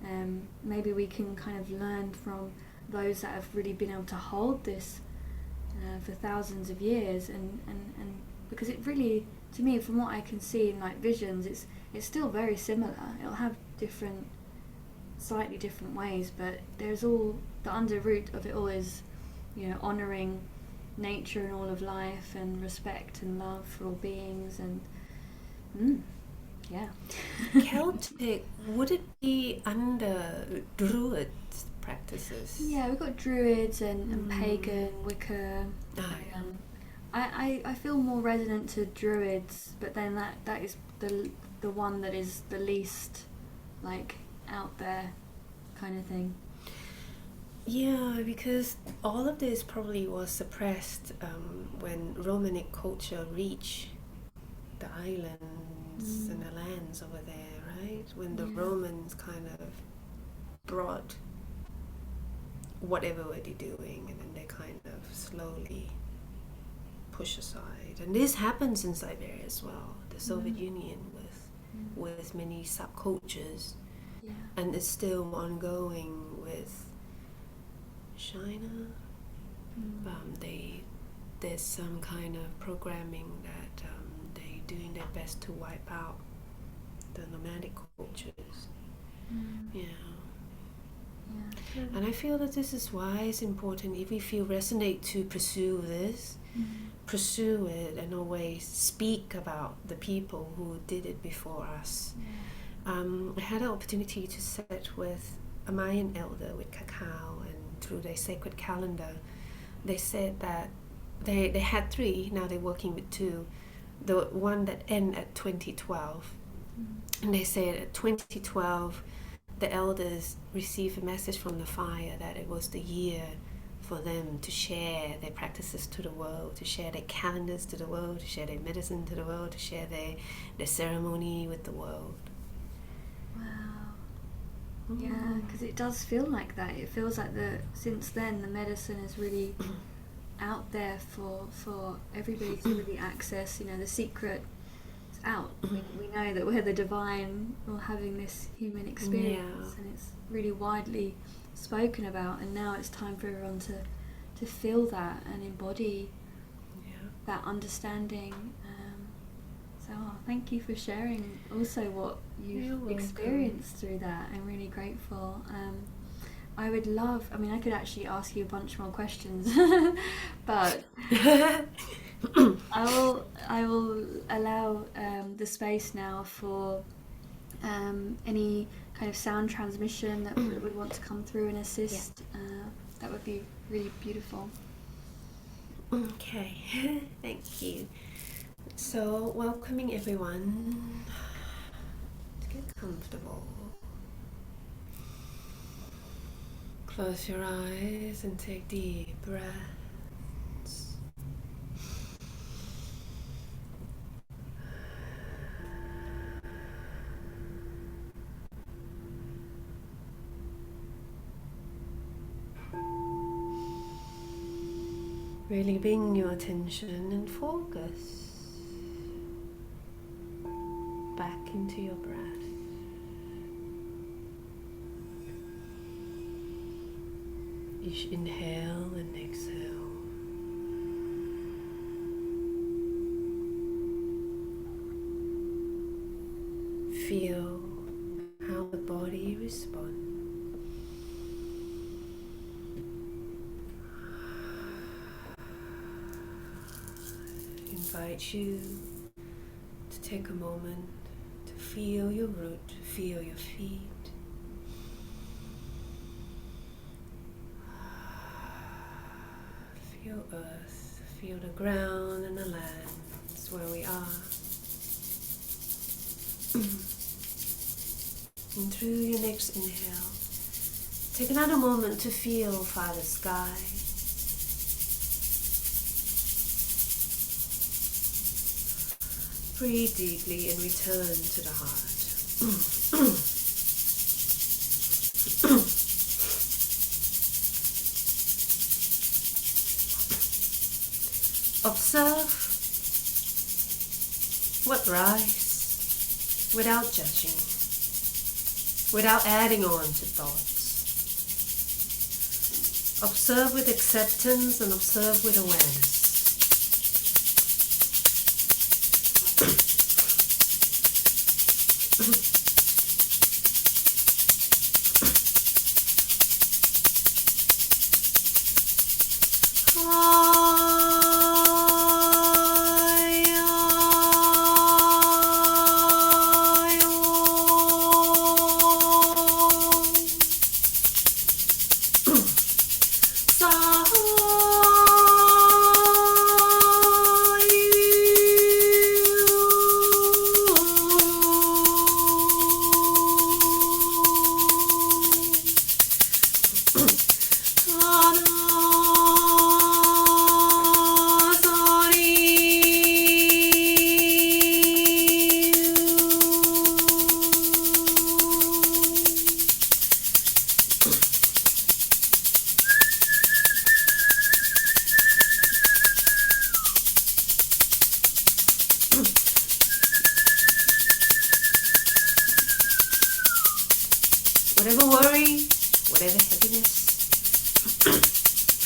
and maybe we can kind of learn from those that have really been able to hold this for thousands of years, and because it really, to me, from what I can see in like visions, it's still very similar. It'll have slightly different ways, but there's all, the under root of it all is, you know, honouring nature and all of life, and respect and love for all beings, and yeah. Celtic, would it be under Druid practices? Yeah, we've got Druids and pagan, Wicca. I feel more resonant to Druids, but then that is the one that is the least like out there kind of thing. Yeah, because all of this probably was suppressed when Romanic culture reached the islands and the lands over there, right? When the Romans kind of brought whatever were they doing, and then they kind of slowly push aside. And this happens in Siberia as well, the Soviet Union with many subcultures, and it's still ongoing with China. There's some kind of programming that they doing their best to wipe out the nomadic cultures. And I feel that this is why it's important, if we feel resonate, to pursue this, pursue it, and always speak about the people who did it before us. I had an opportunity to sit with a Mayan elder with cacao, and through their sacred calendar, they said that they had 3, now they're working with 2. The one that ended at 2012. And they said at 2012, the elders received a message from the fire that it was the year for them to share their practices to the world, to share their calendars to the world, to share their medicine to the world, to share their ceremony with the world. Yeah, because it does feel like that. It feels like since then the medicine is really out there for everybody to really access. You know, the secret is out. We know that we're the divine, or having this human experience, and it's really widely spoken about. And now it's time for everyone to feel that and embody that understanding. So thank you for sharing also what you've experienced through that. I'm really grateful. I would love, I could actually ask you a bunch more questions, but I will allow the space now for any kind of sound transmission that would want to come through and assist. That would be really beautiful. Okay, thank you. So, welcoming everyone to get comfortable. Close your eyes and take deep breaths. Really bring your attention and focus back into your breath. Each inhale and exhale. Feel how the body responds. Invite you to take a moment to feel your root, feel your feet. Feel earth, feel the ground and the land. It's where we are. And through your next inhale, take another moment to feel Father Sky. Breathe deeply and return to the heart. Observe what rises without judging, without adding on to thoughts. Observe with acceptance and observe with awareness.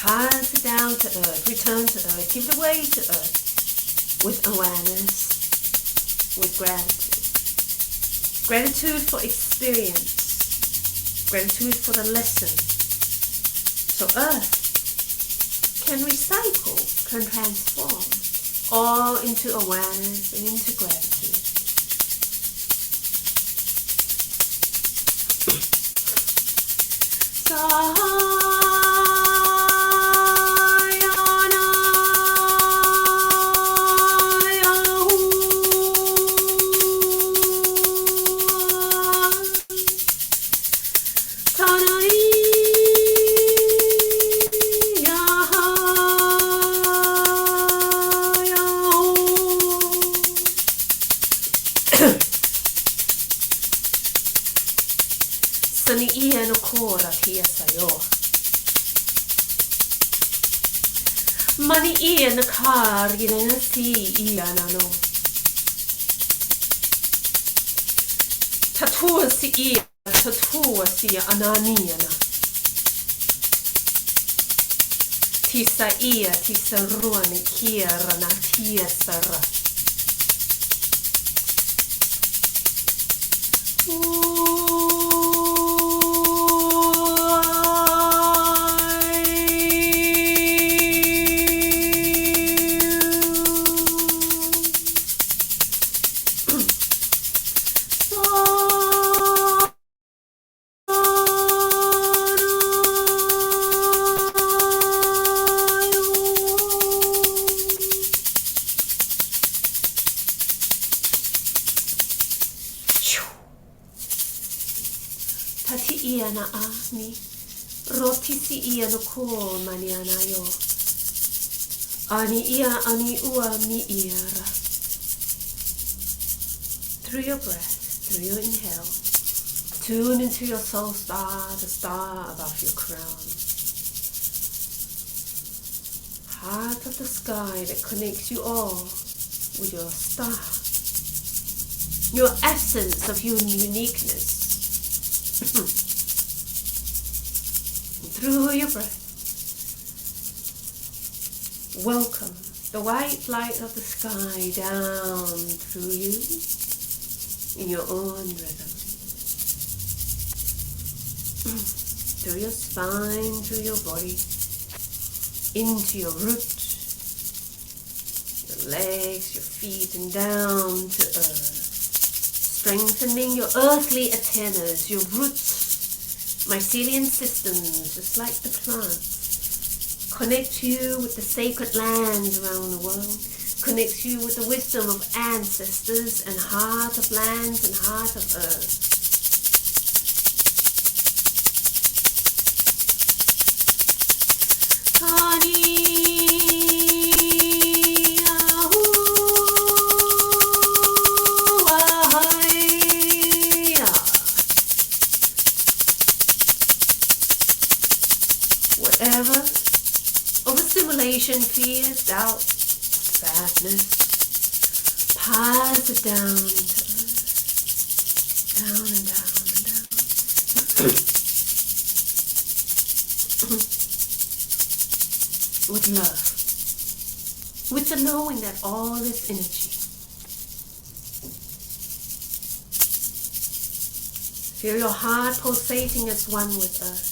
Pass it down to earth, return to earth, give it away to earth with awareness, with gratitude. Gratitude for experience, gratitude for the lesson. So earth can recycle, can transform, all into awareness and into gratitude. Sani ia no kora tia sayo. Mani ia na kar ina na si ia na no. Tatua si ia, tatua si anania na. Tisa ia, tisa ruane kia rana tia sara. Tati ia na ani, roti si ia no ko mani ana yo. Ani ia ani ua mi iara. Through your breath, through your inhale, tune into your soul star, the star above your crown. Heart of the sky that connects you all with your star. Your essence of your uniqueness. Through your breath, welcome the white light of the sky down through you in your own rhythm. Through your spine, through your body, into your root, your legs, your feet, and down to earth. Strengthening your earthly antennas, your roots, mycelium systems, just like the plants. Connect you with the sacred lands around the world. Connects you with the wisdom of ancestors and heart of lands and heart of earth. Whatever overstimulation, fear, doubt, sadness, pass it down into earth, down and down and down. With love, with the knowing that all is energy. Feel your heart pulsating as one with earth.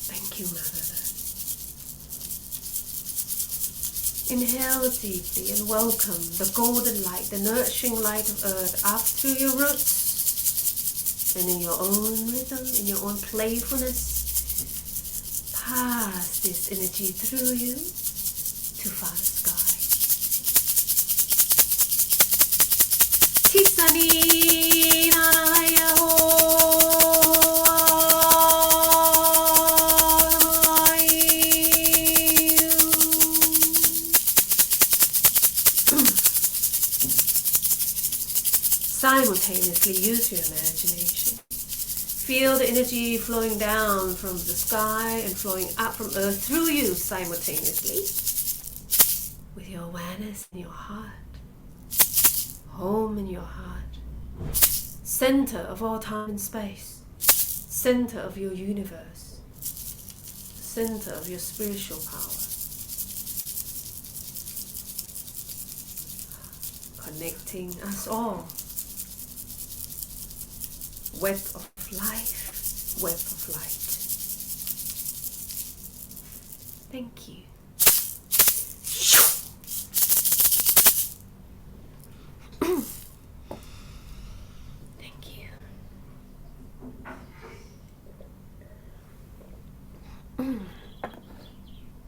Thank you, Mother Earth. Inhale deeply and welcome the golden light, the nourishing light of earth up through your roots and in your own rhythm, in your own playfulness. Pass this energy through you to Father Sky. Tisani Nanaya Ho. Simultaneously use your imagination. Feel the energy flowing down from the sky and flowing up from earth through you simultaneously with your awareness in your heart. Home in your heart. Center of all time and space. Center of your universe. center of your spiritual power. Connecting us all. Web of life, web of light. Thank you. Thank you.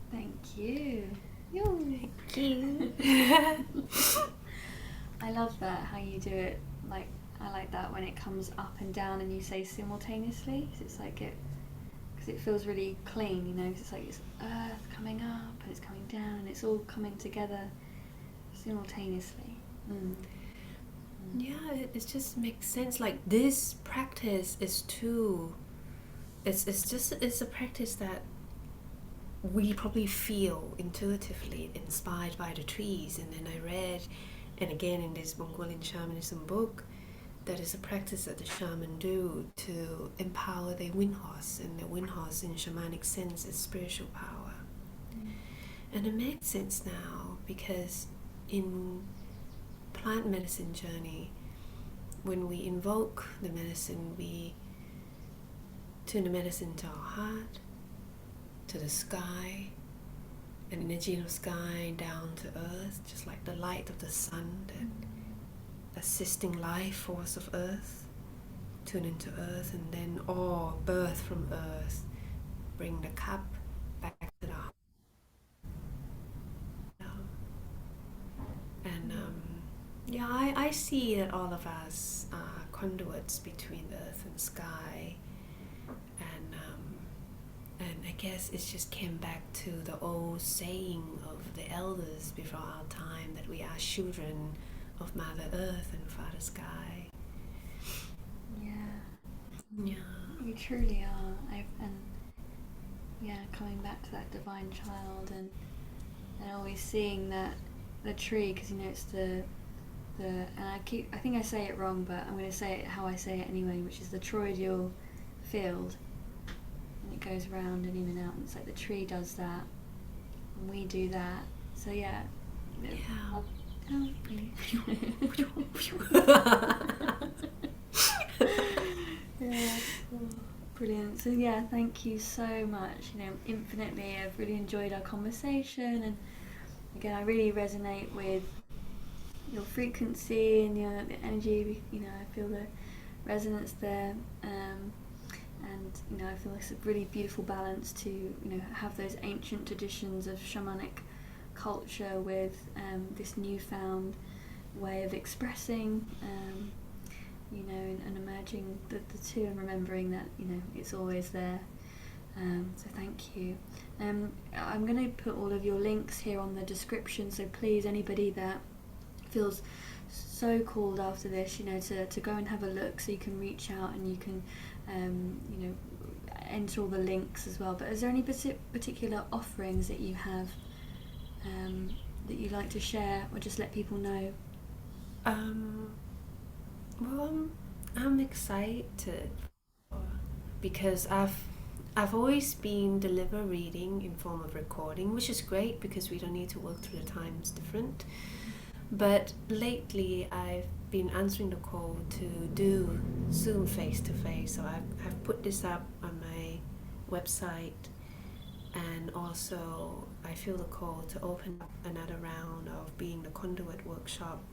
Thank you. Thank you. I love that, how you do it. Like, I like that when it comes up and down and you say simultaneously. 'Cause it's like because it feels really clean, you know. 'Cause it's like it's earth coming up and it's coming down and it's all coming together simultaneously. Yeah, it just makes sense. Like, this practice is too. It's a practice that we probably feel intuitively inspired by the trees. And then I read, and again in this Mongolian shamanism book, that is a practice that the shaman do to empower their wind horse, and the wind horse in shamanic sense is spiritual power. And it makes sense now, because in plant medicine journey, when we invoke the medicine, we tune the medicine to our heart, to the sky, an energy of sky down to earth, just like the light of the sun, that assisting life force of earth, tune into earth, and then all birth from earth, bring the cup back to the heart. And yeah, I see that all of us are conduits between earth and sky, and I guess it just came back to the old saying of the elders before our time, that we are children of Mother Earth and Father Sky. Yeah. We truly are. Coming back to that divine child, and always seeing that the tree, because you know it's the and I think I say it wrong, but I'm going to say it how I say it anyway, which is the toroidal field, and it goes round and in and out, and it's like the tree does that and we do that. So yeah. Yeah. Brilliant. So yeah, thank you so much. You know, infinitely. I've really enjoyed our conversation, and again, I really resonate with your frequency and your the energy. You know, I feel the resonance there, and you know, I feel it's a really beautiful balance to have those ancient traditions of shamanic culture with this newfound way of expressing. And emerging the two, and remembering that it's always there. So thank you. I'm going to put all of your links here on the description, so please, anybody that feels so called after this, to go and have a look, so you can reach out and you can enter all the links as well. But is there any particular offerings that you have that you'd like to share, or just let people know? Well, I'm excited because I've always been deliver reading in form of recording, which is great because we don't need to work through the times different. But lately I've been answering the call to do Zoom face-to-face, so I've put this up on my website, and also I feel the call to open up another round of being the conduit workshop,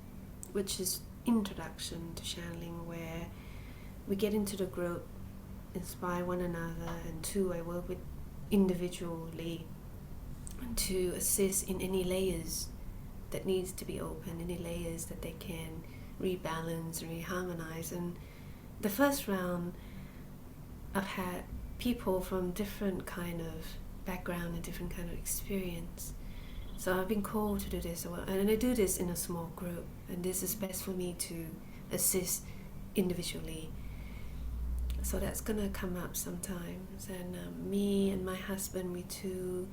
which is introduction to channeling, where we get into the group, inspire one another, and two, I work with individually to assist in any layers that needs to be open, any layers that they can rebalance and reharmonize. And the first round, I've had people from different kind of background and different kind of experience. So I've been called to do this, and I do this in a small group, and this is best for me to assist individually. So that's gonna come up sometimes. And me and my husband, we too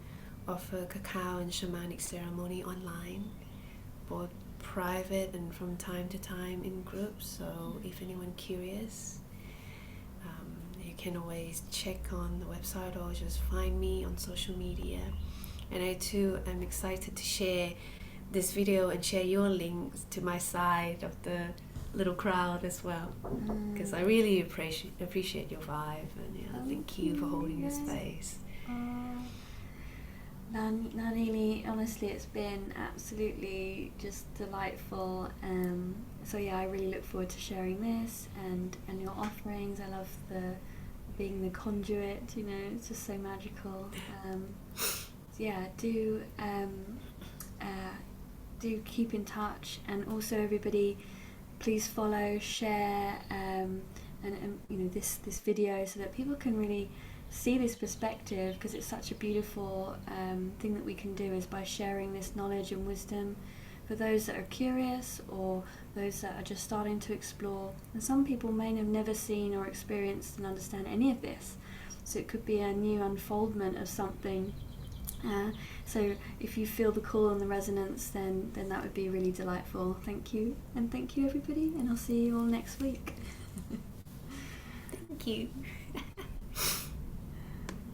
offer cacao and shamanic ceremony online, both private and from time to time in groups. So if anyone curious, you can always check on the website or just find me on social media. And I too am excited to share this video and share your links to my side of the little crowd as well, because I really appreciate your vibe, and thank you for holding this space. Nalinee, honestly, it's been absolutely just delightful. So yeah, I really look forward to sharing this and your offerings. I love being the conduit. It's just so magical. Yeah, do keep in touch, and also everybody, please follow, share, and this video, so that people can really see this perspective, because it's such a beautiful thing that we can do, is by sharing this knowledge and wisdom for those that are curious or those that are just starting to explore. And some people may have never seen or experienced and understand any of this, so it could be a new unfoldment of something. So if you feel the call and the resonance, then that would be really delightful. Thank you, and thank you everybody, and I'll see you all next week. Thank you.